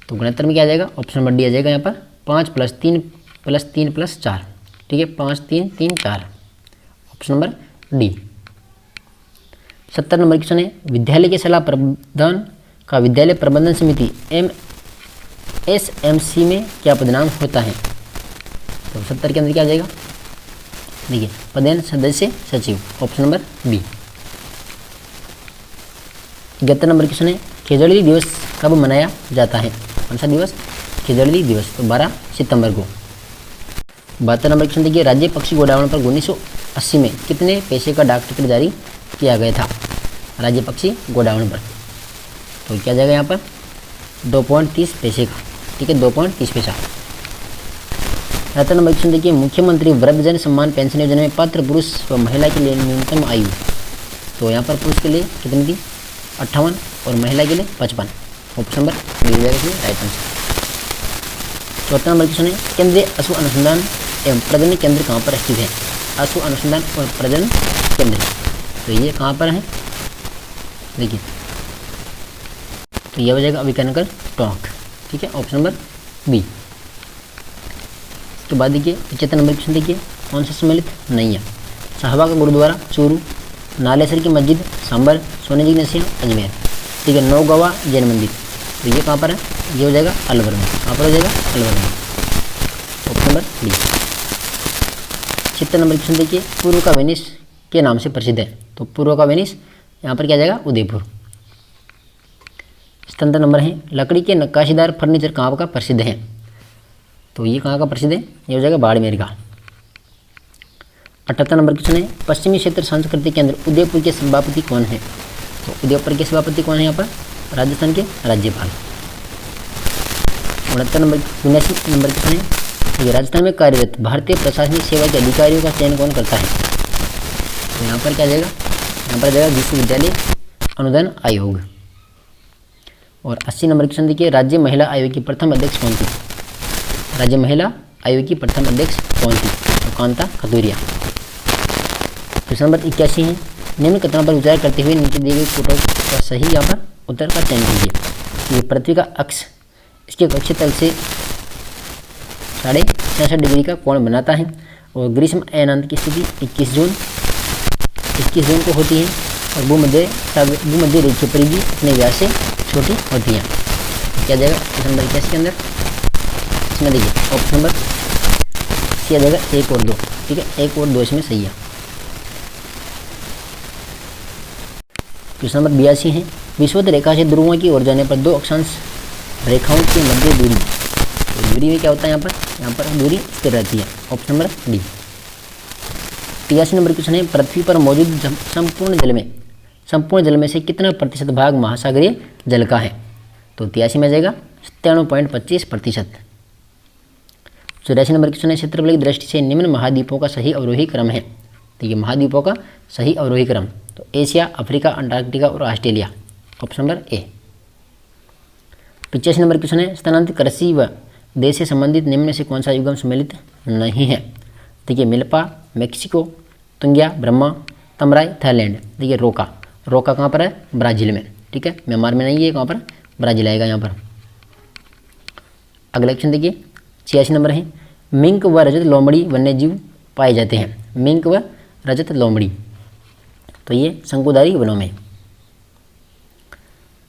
[SPEAKER 1] तो 69 में क्या आ जाएगा, ऑप्शन नंबर डी आ जाएगा यहाँ पर 5 + 3 + 3 + 4। ठीक है, 5 3 3 4, option number D. 70 number question है, विद्यालय के सलाह प्रबंधन का विद्यालय प्रबंधन समिति SMC में क्या पदनाम होता है? तो 70 के अंदर क्या आ जाएगा, देखिए पदेन सदस्य सचिव, ऑप्शन नंबर बी। 71 नंबर क्वेश्चन है, खिजड़ी दिवस कब मनाया जाता है? कौन सा दिवस? खिजड़ी दिवस, तो 12 सितंबर को। 72 नंबर क्वेश्चन देखिए, राज्य पक्षी गोडावण पर 1980 में कितने पैसे का डाक टिकट जारी किया गया था? राज्य पक्षी गोडावण पर, तो क्या जाएगा यहाँ पर 2.30 पैसे का। ठीक है, 2.30 पैसा। 73 नंबर क्वेश्चन देखिए, मुख्यमंत्री वृद्धजन सम्मान पेंशन योजना में पात्र पुरुष व महिला के लिए न्यूनतम आयु, तो यहाँ पर पुरुष के लिए कितनी थी? 58 और महिला के लिए 55, ऑप्शन नंबर मिल जाएगा इसमें राइट आंसर। 74 नंबर क्वेश्चन है, केंद्रीय अश्व अनुसंधान एवं प्रजनन केंद्र कहाँ पर स्थित है? अश्व अनुसंधान और प्रजनन केंद्र, तो ये कहाँ पर है? देखिए तो यह हो जाएगा अभिकनकर टोंक। ठीक है, ऑप्शन नंबर बी। इसके बाद देखिए 75 नंबर क्वेश्चन देखिए, कौन सा सम्मिलित नहीं है? साहबा का गुरुद्वारा चूरू, नालेसर की मस्जिद सांबर, सोने जी की नसिया अजमेर। ठीक है, नौगवा जैन मंदिर, तो ये कहाँ पर है? ये हो जाएगा अलवर में। कहाँ पर हो जाएगा? अलवर में, ऑप्शन नंबर बी। 76 नंबर क्वेश्चन देखिए, पूर्व का वेनिस के नाम से प्रसिद्ध है, तो पूर्व का वेनिस यहाँ पर क्या जाएगा? उदयपुर। 77 नंबर है, लकड़ी के नक्काशीदार फर्नीचर कहाँ का प्रसिद्ध है? तो ये कहाँ का प्रसिद्ध है? ये हो जाएगा बाड़मेर का। 78 नंबर क्वेश्चन है, पश्चिमी क्षेत्र सांस्कृतिक केंद्र उदयपुर के सभापति कौन है? तो उदयपुर के सभापति कौन है यहाँ पर? राजस्थान के राज्यपाल। 69 नंबर क्वेश्चन है, ये राजस्थान में कार्यरत भारतीय प्रशासनिक सेवा के अधिकारियों का चयन कौन करता है? तो यहाँ पर क्या जाएगा? यहाँ पर जाएगा विश्वविद्यालय अनुदान आयोग। और 80 नंबर क्वेश्चन देखिए, राज्य महिला आयोग की प्रथम अध्यक्ष कौन थी? राज्य महिला आयोग की प्रथम अध्यक्ष कौन थी? तो कांता खतूरिया। क्वेश्चन नंबर 81 है, निम्न कथनों पर विचार करते हुए नीचे दिए गए फोटो का सही यहाँ पर उत्तर का चयन कीजिए। ये पृथ्वी का अक्ष इसके कक्षीय तल से 66.5 डिग्री का कोण बनाता है, और ग्रीष्म अयनांत की स्थिति 21 जून को होती है, और भूमध्य रेखीय परिधि अपने व्यास से छोटी होती है। क्या जाएगा क्वेश्चन नंबर 81 के अंदर? इसमें देखिए ऑप्शन नंबर सी आ जाएगा 1 और 2। ठीक है, 1 और 2 इसमें सही है। क्वेश्चन नंबर 82 है, विषुवत रेखा से ध्रुवों की ओर जाने पर 2 अक्षांश रेखाओं के मध्य दूरी, तो दूरी में क्या होता है? यहाँ पर दूरी स्थिर रहती है, option number D. 83 number question है, पृथ्वी पर मौजूद संपूर्ण जल में से कितना प्रतिशत भाग महासागरीय जल का है? तो 83 में जाएगा 97.25%। 84 नंबर क्वेश्चन है, क्षेत्रफल की दृष्टि से निम्न महाद्वीपों का सही अवरोही क्रम है। तो ये महाद्वीपों का सही अवरोही क्रम, तो एशिया, अफ्रीका, अंटार्कटिका और Australia, option number A. 85 number question है, स्थानांतरित कृषि व देश से संबंधित निम्न में से कौन सा युग्म सम्मिलित नहीं है? देखिए मिल्पा मेक्सिको, तुंगिया ब्रह्मा, तमराई थाईलैंड। देखिए रोका कहाँ पर है? ब्राज़ील में। ठीक है, म्यांमार में नहीं है, कहाँ पर? ब्राज़ील आएगा यहाँ पर। अगला क्वेश्चन देखिए 86 नंबर है, मिंक व रजत लोमड़ी वन्यजीव पाए जाते हैं। मिंक व रजत लोमड़ी, तो ये शंकुधारी वनों में।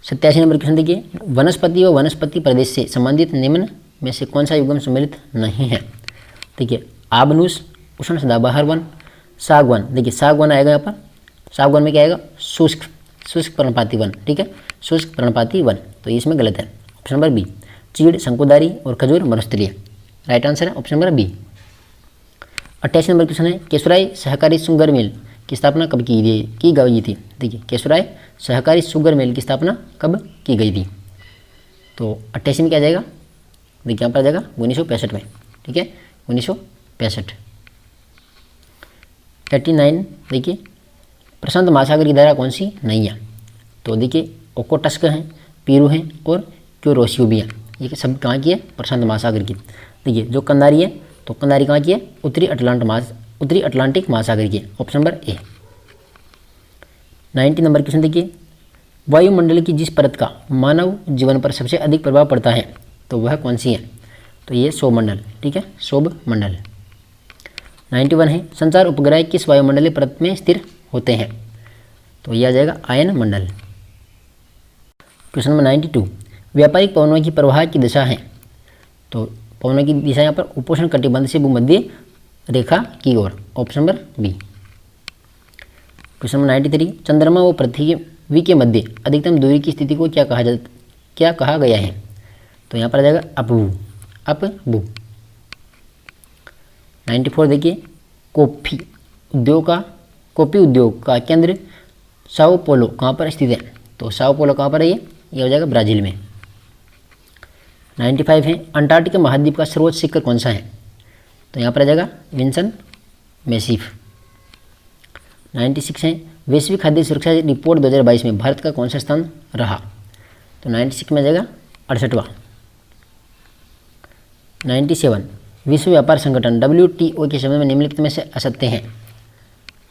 [SPEAKER 1] 87 नंबर क्वेश्चन देखिए, वनस्पति व वनस्पति प्रदेश से संबंधित निम्न में से कौन सा युग्म सम्मिलित नहीं है? देखिए आबनूस उष्ण सदाबहार वन, सागवन, देखिए सागवन आएगा यहाँ पर, सागवन में क्या आएगा, शुष्क शुष्क पर्णपाती वन, ठीक है, शुष्क पर्णपाती वन, तो ये इसमें गलत है, ऑप्शन नंबर बी। चीड़ शंकुधारी और खजूर मरुस्थलीय, राइट आंसर है ऑप्शन नंबर बी। 88 नंबर क्वेश्चन है, केशवराय सहकारी शुगर मिल की स्थापना कब की गई थी। देखिए केशवराय सहकारी शुगर मिल की स्थापना कब की गई थी, तो 88 में क्या जाएगा, देखिए यहाँ पर आ जाएगा 1965 में, ठीक है 1965। 89 देखिए प्रशांत महासागर की धारा कौन सी नहीं है, तो देखिए ओकोटस्क है, पीरू है और क्यूरोसियो भी है, ये सब कहाँ की है, प्रशांत महासागर की। देखिए जो कंदारी है, तो कंदारी कहाँ की है, उत्तरी अटलांटिक महासागर की है, option number A. 90 number question देखिए, वायुमंडल की जिस परत का मानव जीवन पर सबसे अधिक प्रभाव पड़ता है तो वह कौन सी है, तो ये सौरमंडल, ठीक है सौरमंडल। 91 है, संचार उपग्रह किस वायुमंडलीय परत में स्थिर होते हैं, तो यह आ जाएगा आयन मंडल। क्वेश्चन नंबर 92, व्यापारिक पवनों की प्रवाह की दिशा है, तो पवनों की दिशा यहाँ पर उपोष्ण कटिबंध से भूमध्य रेखा की ओर, option number B. Question number 93, चंद्रमा व पृथ्वी के मध्य अधिकतम दूरी की स्थिति को क्या कहा गया है, तो यहाँ पर आ जाएगा अपभू। 94 देखिए, कॉफी उद्योग का केंद्र साओ पोलो कहाँ पर स्थित है, तो साओ पोलो कहाँ पर है, ये हो जाएगा ब्राज़ील में। 95 है, अंटार्कटिका महाद्वीप का सर्वोच्च शिखर कौन सा है, तो यहाँ पर आ जाएगा विंसन मैसिफ। 96 है, वैश्विक खाद्य सुरक्षा रिपोर्ट 2022 में भारत का कौन सा स्थान रहा, तो 96 में आ जाएगा 68वां। 97, विश्व व्यापार संगठन WTO के शब्द में निम्नलिखित में से असत्य हैं,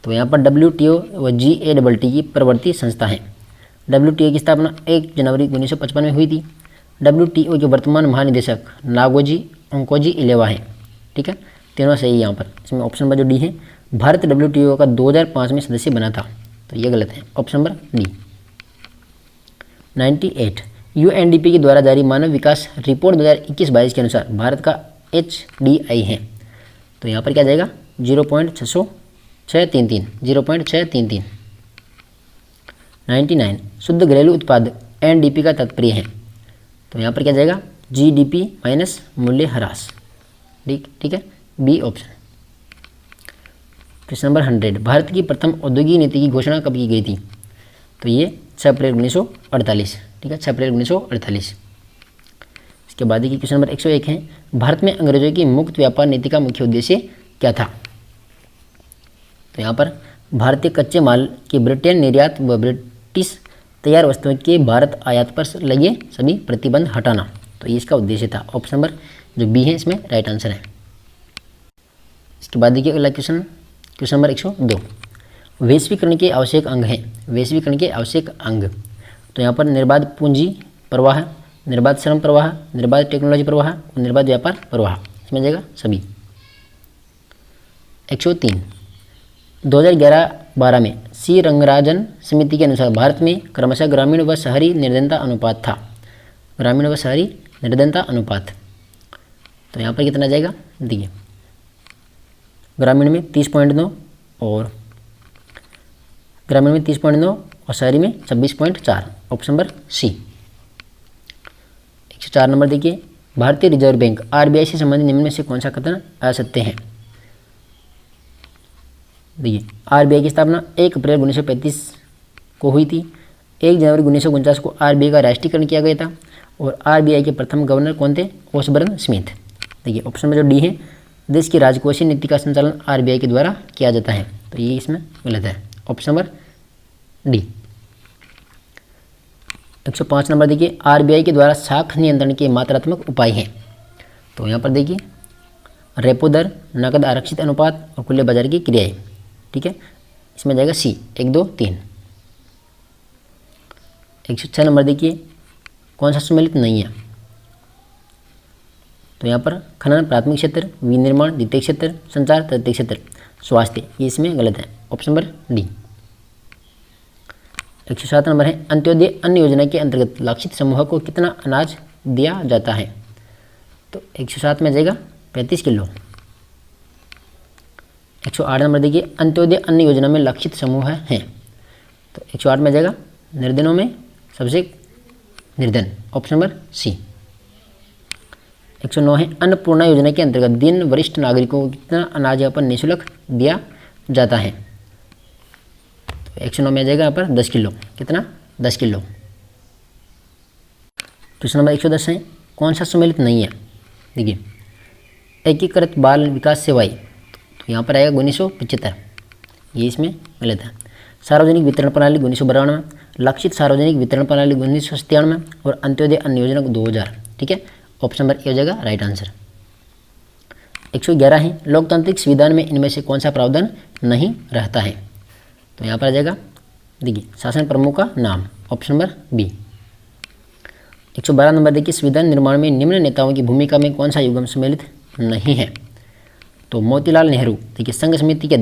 [SPEAKER 1] तो यहाँ पर WTO व GATT की प्रवर्ती संस्था है। WTO की स्थापना 1 जनवरी 1955 में हुई थी। WTO के वर्तमान महानिदेशक नागोजी ओंकोजी-इलेवा है, ठीक है तीनों सही यहाँ पर। इसमें ऑप्शन नंबर जो डी है, भारत WTO का 2005 में सदस्य बना था, तो ये गलत है, ऑप्शन नंबर डी। 98, UNDP के द्वारा जारी मानव विकास रिपोर्ट 2021-22 के अनुसार भारत का HDI है, तो यहाँ पर क्या जाएगा 0.633। 99, शुद्ध घरेलू उत्पाद NDP का तात्पर्य है, तो यहाँ पर क्या जाएगा GDP माइनस मूल्य ह्रास, ठीक है B option. Question number 100, Bharat की प्रथम औद्योगिक नीति की घोषणा कब की गई थी, तो ये 6 अप्रैल 1948, ठीक है 6 अप्रैल 1948। इसके बाद देखिए क्वेश्चन नंबर 101 है, भारत में अंग्रेजों की मुक्त व्यापार नीति का मुख्य उद्देश्य क्या था, तो यहाँ पर भारतीय कच्चे माल के ब्रिटेन निर्यात व ब्रिटिश तैयार वस्तुओं के भारत आयात पर लगे सभी प्रतिबंध हटाना, तो ये इसका उद्देश्य था, ऑप्शन नंबर जो बी है इसमें राइट आंसर है। इसके बाद देखिए अगला क्वेश्चन नंबर 102, वैश्वीकरण के आवश्यक अंग हैं, वैश्वीकरण के आवश्यक अंग, तो यहाँ पर निर्बाध पूंजी प्रवाह, निर्बाध श्रम प्रवाह, निर्बाध टेक्नोलॉजी प्रवाह और निर्बाध व्यापार प्रवाह, इसमें जाएगा सभी। 103, 2011-12 में सी रंगराजन समिति के अनुसार भारत में क्रमशः ग्रामीण व शहरी निर्धनता अनुपात था, ग्रामीण व शहरी निर्धनता अनुपात, तो यहाँ पर कितना जाएगा देखिए ग्रामीण में 30.9 और शहरी में 26.4, ऑप्शन नंबर सी। 104 नंबर देखिए, भारतीय रिजर्व बैंक RBI से संबंधित निम्न में से कौन सा कथन असत्य है, देखिए RBI की स्थापना 1 अप्रैल 1935 को हुई थी, 1 जनवरी 1949 को RBI का राष्ट्रीयकरण किया गया था और RBI के प्रथम गवर्नर कौन थे, ओसबर्न स्मिथ। देखिए ऑप्शन में जो डी है, देश की राजकोषीय नीति का संचालन RBI के द्वारा किया जाता है, तो ये इसमें गलत है, ऑप्शन नंबर डी। 105 नंबर देखिए, RBI के द्वारा साख नियंत्रण के मात्रात्मक उपाय हैं, तो यहाँ पर देखिए रेपो दर, नकद आरक्षित अनुपात और खुले बाजार की क्रियाएं, ठीक है इसमें जाएगा सी 1, 2, 3। 106 नंबर देखिए, कौन सा सम्मिलित नहीं है, तो यहाँ पर खनन प्राथमिक क्षेत्र, विनिर्माण द्वितीय क्षेत्र, संचार तृतीय क्षेत्र, स्वास्थ्य, ये इसमें गलत है, ऑप्शन नंबर डी। 107 नंबर है, अंत्योदय अन्न योजना के अंतर्गत लक्षित समूह को कितना अनाज दिया जाता है, तो 107 में जाएगा 35 किलो। 108 नंबर देखिए, अंत्योदय अन्न योजना में लक्षित समूह हैं। तो 108 में आ जाएगा निर्धनों में सबसे निर्धन, ऑप्शन नंबर सी। 109 है, अन्नपूर्णा योजना के अंतर्गत दिन वरिष्ठ नागरिकों को कितना अनाज यहाँ पर निःशुल्क दिया जाता है। तो 109 में आ जाएगा यहाँ पर 10 किलो, कितना 10 किलो। क्वेश्चन नंबर 110 है, कौन सा सम्मिलित नहीं है। देखिए, एकीकृत बाल विकास सेवाएं, तो यहाँ पर आएगा 1975, ये इसमें गलत है। सार्वजनिक वितरण प्रणाली 1992, लक्षित सार्वजनिक वितरण प्रणाली 1997 और अंत्योदय अन्न योजना 2000। ठीक है, ऑप्शन नंबर ए हो जाएगा राइट आंसर। 111 है, लोकतांत्रिक संविधान में इनमें से कौन सा प्रावधान नहीं रहता है। तो यहाँ पर आ जाएगा देखिए शासन प्रमुख का नाम, ऑप्शन नंबर बी। 112 नंबर देखिए, संविधान निर्माण में निम्न नेताओं की भूमिका में कौन सा युग्म सम्मिलित नहीं है। तो मोतीलाल नेहरू, देखिए संघ समिति के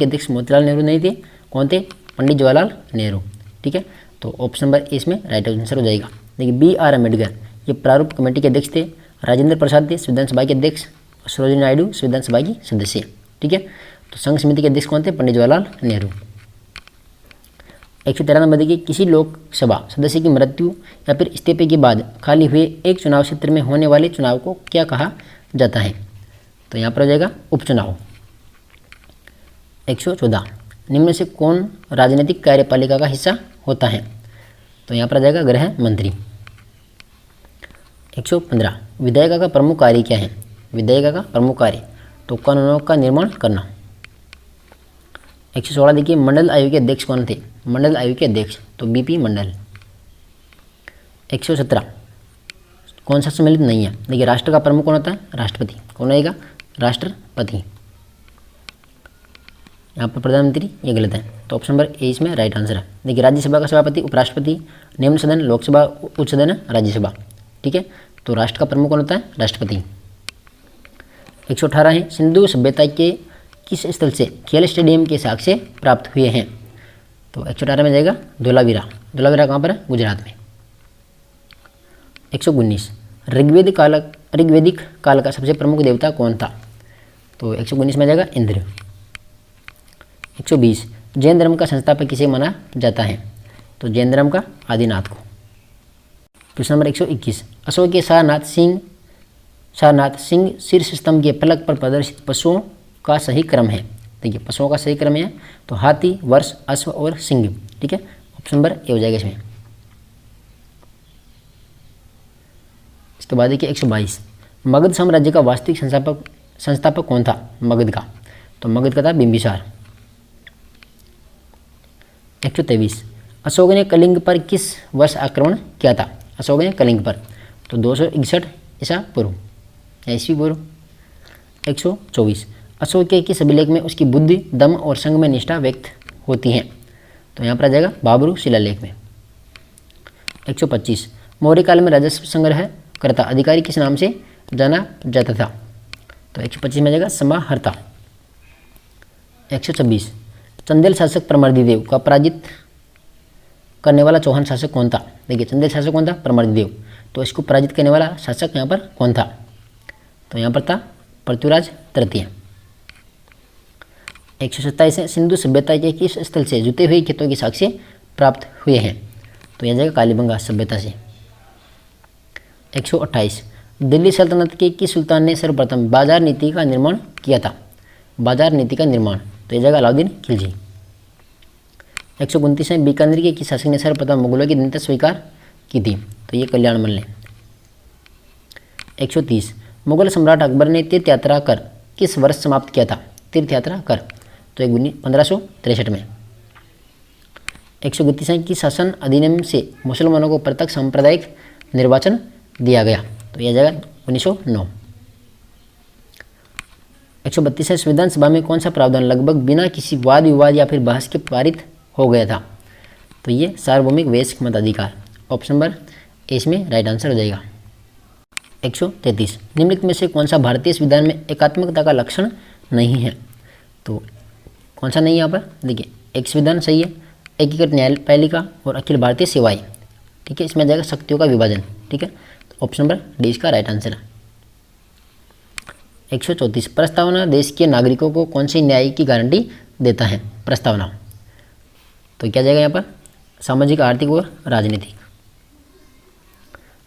[SPEAKER 1] अध्यक्ष मोतीलाल नेहरू नहीं थे, कौन थे, पंडित जवाहरलाल नेहरू। ठीक है, तो ऑप्शन नंबर ए इसमें राइट आंसर हो जाएगा। देखिए BR अम्बेडकर ये प्रारूप कमेटी के अध्यक्ष थे, राजेंद्र प्रसाद थे संविधान सभा के अध्यक्ष, सरोजिनी नायडू संविधान सभा की सदस्य। ठीक है, तो संघ समिति के अध्यक्ष कौन थे, पंडित जवाहरलाल नेहरू। 113 नंबर देखिए, किसी लोकसभा सदस्य की मृत्यु या फिर इस्तीफे के बाद खाली हुए एक चुनाव क्षेत्र में होने वाले चुनाव को क्या कहा जाता है। तो यहाँ पर हो जाएगा उपचुनाव। 114, निम्न में से कौन राजनीतिक कार्यपालिका का हिस्सा होता है। तो यहाँ पर आ जाएगा गृह मंत्री। 115, विधायिका का प्रमुख कार्य क्या है। विधायिका का प्रमुख कार्य तो कानूनों का निर्माण करना। 116 देखिए, मंडल आयोग के अध्यक्ष कौन थे। मंडल आयोग के अध्यक्ष तो BP मंडल। 117, कौन सा सम्मिलित नहीं है। देखिए राष्ट्र का प्रमुख कौन होता है, राष्ट्रपति। कौन रहेगा, राष्ट्रपति। यहाँ पर प्रधानमंत्री ये गलत है, तो ऑप्शन नंबर ए इसमें राइट आंसर है। देखिए राज्यसभा का सभापति उपराष्ट्रपति, निम्न सदन लोकसभा, उच्च सदन राज्यसभा। ठीक है, तो राष्ट्र का प्रमुख कौन होता है, राष्ट्रपति। 118 है, सिंधु सभ्यता के किस स्थल से खेल स्टेडियम के साक्ष्य प्राप्त हुए हैं। तो 118 में जाएगा धोलावीरा। धोलावीरा कहाँ पर है, गुजरात में। 119, ऋग्वेदिक काल का सबसे प्रमुख देवता कौन था। तो 119 में जाएगा इंद्र। 120, जैन धर्म का संस्थापक किसे माना जाता है। तो जैन धर्म का आदिनाथ को। क्वेश्चन नंबर 121, अशोक के सारनाथ सिंह शीर्ष स्तंभ के फलक पर प्रदर्शित पशुओं का सही क्रम है। देखिए पशुओं का सही क्रम है तो हाथी, वर्ष, अश्व और सिंह। ठीक है, ऑप्शन नंबर ए हो जाएगा इसमें। इसके बाद देखिए 122, मगध साम्राज्य का वास्तविक संस्थापक कौन था मगध का। तो मगध का था बिंबिसार। 123, अशोक ने कलिंग पर किस वर्ष आक्रमण किया था। अशोक ने कलिंग पर तो 261 ईसा पूर्व या ईस्वी पूर्व। 124, अशोक के किस अभिलेख में उसकी बुद्धि, दम और संग में निष्ठा व्यक्त होती है। तो यहाँ पर आ जाएगा बाबरू शिलालेख में। 125, मौर्य काल में राजस्व संग्रह करता अधिकारी किस नाम से जाना जाता था। तो 125 में आ जाएगा समाहर्ता। 126, चंदेल शासक परमर्दिदेव का पराजित करने वाला चौहान शासक कौन था। देखिए चंदेल शासक कौन था, परमर्दिदेव। तो इसको पराजित करने वाला शासक यहाँ पर कौन था। तो यहाँ पर था पृथ्वीराज तृतीय। 127 है, सिंधु सभ्यता के किस स्थल से जुते हुए खेतों के साक्ष्य प्राप्त हुए हैं। तो यह जाएगा कालीबंगा सभ्यता से। 128, दिल्ली सल्तनत के किस सुल्तान ने सर्वप्रथम बाजार नीति का निर्माण किया था। बाजार नीति का निर्माण तो यह जाएगा अलाउद्दीन खिलजी। 129 है, बीकानेर के किस शासक ने सर्वप्रथम मुगलों की दीनता स्वीकार की थी। तो ये कल्याणमल ने। 130, मुगल सम्राट अकबर ने तीर्थ यात्रा कर किस वर्ष समाप्त किया था। तीर्थ यात्रा कर तो 1563 में। 132 है कि शासन अधिनियम से मुसलमानों को प्रत्यक्ष सांप्रदायिक निर्वाचन दिया गया। तो यह जाएगा 1909। 132 है, संविधान सभा में कौन सा प्रावधान लगभग बिना किसी वाद विवाद या फिर बहस के पारित हो गया था। तो ये सार्वभौमिक वयस्क मताधिकार। ऑप्शन नंबर ए इसमें राइट आंसर हो जाएगा। 133, निम्नलिखित में से कौन सा भारतीय संविधान में एकात्मकता का लक्षण नहीं है। तो कौन सा नहीं है यहाँ पर, देखिए एक संविधान सही है, एकीकृत न्यायपालिका और अखिल भारतीय सेवाएं। ठीक है, इसमें जाएगा शक्तियों का विभाजन। ठीक है, तो ऑप्शन नंबर डी इसका राइट आंसर है। 134 प्रस्तावना देश के नागरिकों को कौन से न्याय की गारंटी देता है? प्रस्तावना। तो क्या जाएगा यहाँ पर? सामाजिक, आर्थिक और राजनीतिक।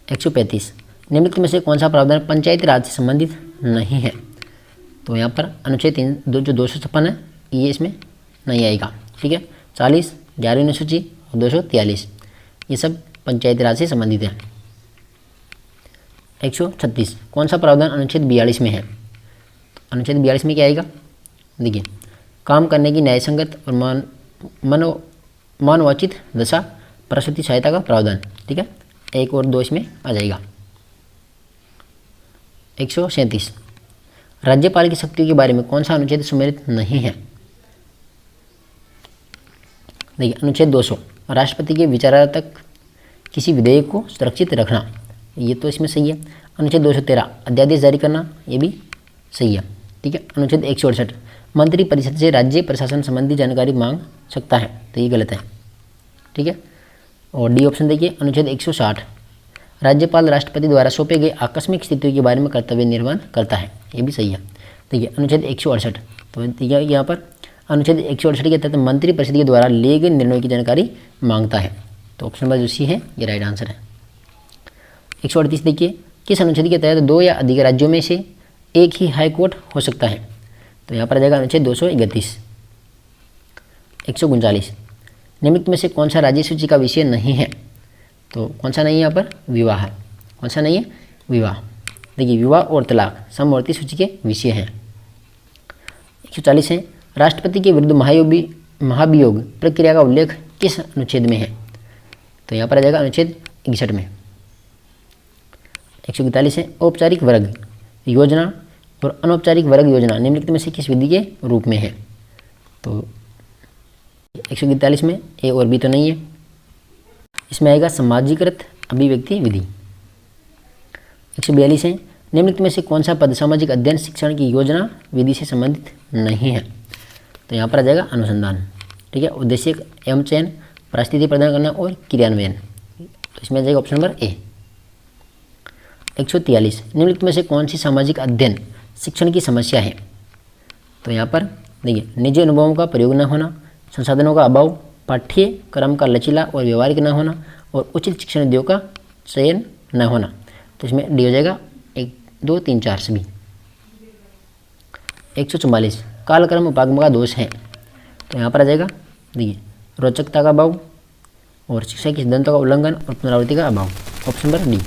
[SPEAKER 1] 135 निम्नलिखित में से कौन सा प्रावधान पंचायती राज से संबंधित नहीं है? तो यहाँ पर अनुच्छेद 256 है, ये इसमें नहीं आएगा। ठीक है, 40, 11वीं अनुसूची और 243 ये सब पंचायती राज से संबंधित है। 136 कौन सा प्रावधान अनुच्छेद 42 में है? अनुच्छेद 42 में क्या आएगा? देखिए, काम करने की न्यायसंगत और मानवाचित दशा प्रसूति सहायता का प्रावधान। ठीक है, 1 और 2 इसमें आ जाएगा। 137 राज्यपाल की शक्तियों के बारे में कौन सा अनुच्छेद सुमेलित नहीं है? देखिए, अनुच्छेद 200 राष्ट्रपति के विचाराधीन तक किसी विधेयक को सुरक्षित रखना, ये तो इसमें सही है। अनुच्छेद 213 अध्यादेश जारी करना, ये भी सही है। ठीक है, अनुच्छेद 168 मंत्री परिषद से राज्य प्रशासन संबंधी जानकारी मांग सकता है, तो ये गलत है। ठीक है, और डी ऑप्शन देखिए, अनुच्छेद 160 राज्यपाल राष्ट्रपति द्वारा सौंपे गए आकस्मिक स्थितियों के बारे में कर्तव्य निर्वहन करता है, ये भी सही है। देखिए, अनुच्छेद 168 तो यहाँ पर अनुच्छेद 168 के तहत मंत्री परिषद के द्वारा लिए गए निर्णयों की जानकारी मांगता है, तो ऑप्शन नंबर जो सी है ये राइट आंसर है। 138 देखिए, किस अनुच्छेद के तहत 2 या अधिक राज्यों में से एक ही हाई कोर्ट हो सकता है? तो यहाँ पर आ जाएगा अनुच्छेद 231। 139 निम्नलिखित में से कौन सा राज्य सूची का विषय नहीं है? तो कौन सा नहीं है यहाँ पर? विवाह। कौन सा नहीं है? विवाह। देखिए, विवाह और तलाक समवर्ती सूची के विषय हैं। 140 है राष्ट्रपति के विरुद्ध महाभियोग प्रक्रिया का उल्लेख किस अनुच्छेद में है? तो यहाँ पर आ जाएगा अनुच्छेद 61 में। 141 है औपचारिक वर्ग योजना और अनौपचारिक वर्ग योजना निम्नलिखित में से किस विधि के रूप में है? तो 141 में ए और बी तो नहीं है, इसमें आएगा समाजीकृत अभिव्यक्ति विधि। 142 है निम्नलिखित में से कौन सा पद सामाजिक अध्ययन शिक्षण की योजना विधि से संबंधित नहीं है? तो यहाँ पर आ जाएगा अनुसंधान। ठीक है, उद्देश्य एवं चयन, परिस्थिति प्रदान करना और क्रियान्वयन, तो इसमें आ जाएगा ऑप्शन नंबर ए। 143 निम्नलिखित में से कौन सी सामाजिक अध्ययन शिक्षण की समस्या है? तो यहाँ पर देखिए, निजी अनुभवों का प्रयोग न होना, संसाधनों का अभाव, पाठ्यक्रम का लचीला और व्यवहारिक न होना और उचित शिक्षण उद्योग का चयन न होना, तो इसमें डी हो जाएगा 1, 2, 3, 4 सभी। 144 कालक्रम उपागम का दोष है, तो यहाँ पर आ जाएगा देखिए, रोचकता का अभाव और शिक्षा के सिद्धांतों का उल्लंघन और पुनरावृत्ति का अभाव, option number D.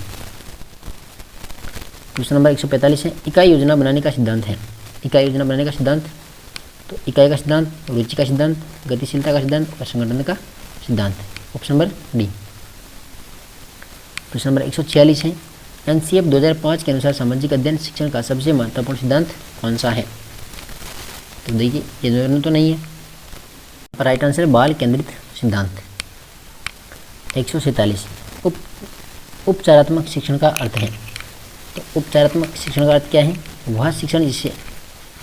[SPEAKER 1] Question number 145 है इकाई योजना बनाने का सिद्धांत है। इकाई योजना बनाने का सिद्धांत, तो इकाई का सिद्धांत, रुचि का सिद्धांत, गतिशीलता का सिद्धांत और संगठन का सिद्धांत, option number D. Question number 146 है एनसीएफ 2005 के अनुसार सामाजिक अध्ययन शिक्षण का सबसे महत्वपूर्ण सिद्धांत कौन सा है? तो देखिए, ये दोनों तो नहीं है, राइट आंसर बाल केंद्रित सिद्धांत। 147 उपचारात्मक शिक्षण का अर्थ है। तो उपचारात्मक शिक्षण का अर्थ क्या है? वह शिक्षण जिससे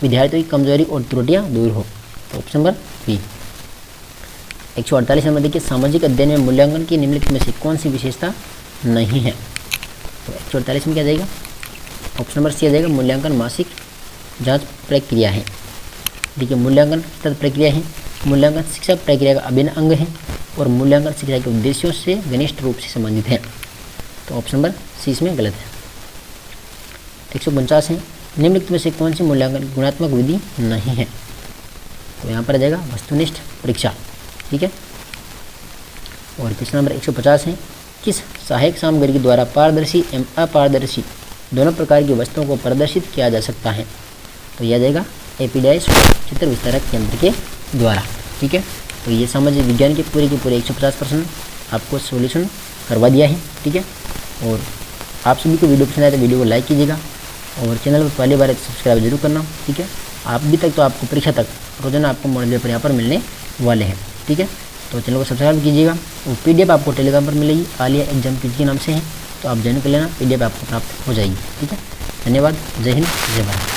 [SPEAKER 1] विद्यार्थियों की कमजोरी और त्रुटियां दूर हो, तो ऑप्शन नंबर बी। 148 नंबर देखिए, सामाजिक अध्ययन में मूल्यांकन की निम्नलिखित में से कौन सी विशेषता नहीं है? तो 148 में क्या जाएगा? ऑप्शन नंबर सी आ जाएगा, मूल्यांकन मासिक जांच प्रक्रिया है। देखिए, मूल्यांकन सतत प्रक्रिया है, मूल्यांकन शिक्षा प्रक्रिया का अभिन्न अंग है और मूल्यांकन शिक्षा के उद्देश्यों से घनिष्ठ रूप से संबंधित है, तो ऑप्शन नंबर सी इसमें गलत है। 149 है निम्नलिखित में से कौन सी मूल्यांकन गुणात्मक विधि नहीं है? तो यहाँ पर आ जाएगा वस्तुनिष्ठ परीक्षा। ठीक है, और क्वेश्चन नंबर 150 है किस सहायक सामग्री के द्वारा पारदर्शी एवं अपारदर्शी दोनों प्रकार की वस्तुओं को प्रदर्शित किया जा सकता है? तो यह जाएगा एपीडीआई चित्र विस्तारक यंत्र के द्वारा। ठीक है, तो ये सामाजिक विज्ञान के पूरे 150% आपको सॉल्यूशन करवा दिया है। ठीक है, और आप सभी को वीडियो पसंद आए तो वीडियो को लाइक कीजिएगा और चैनल को पहली बार सब्सक्राइब जरूर करना। ठीक है, आप भी तक तो आपको परीक्षा तक रोजाना आपको मॉडल पेपर यहाँ पर मिलने वाले हैं। ठीक है, तो चैनल को सब्सक्राइब कीजिएगा और पीडीएफ आपको टेलीग्राम पर मिलेगी, आलिया एग्जाम क्विज के नाम से है, तो आप ज्वाइन कर लेना, पीडीएफ आपको प्राप्त हो जाएगी। ठीक है, धन्यवाद, जय हिंद, जय भारत।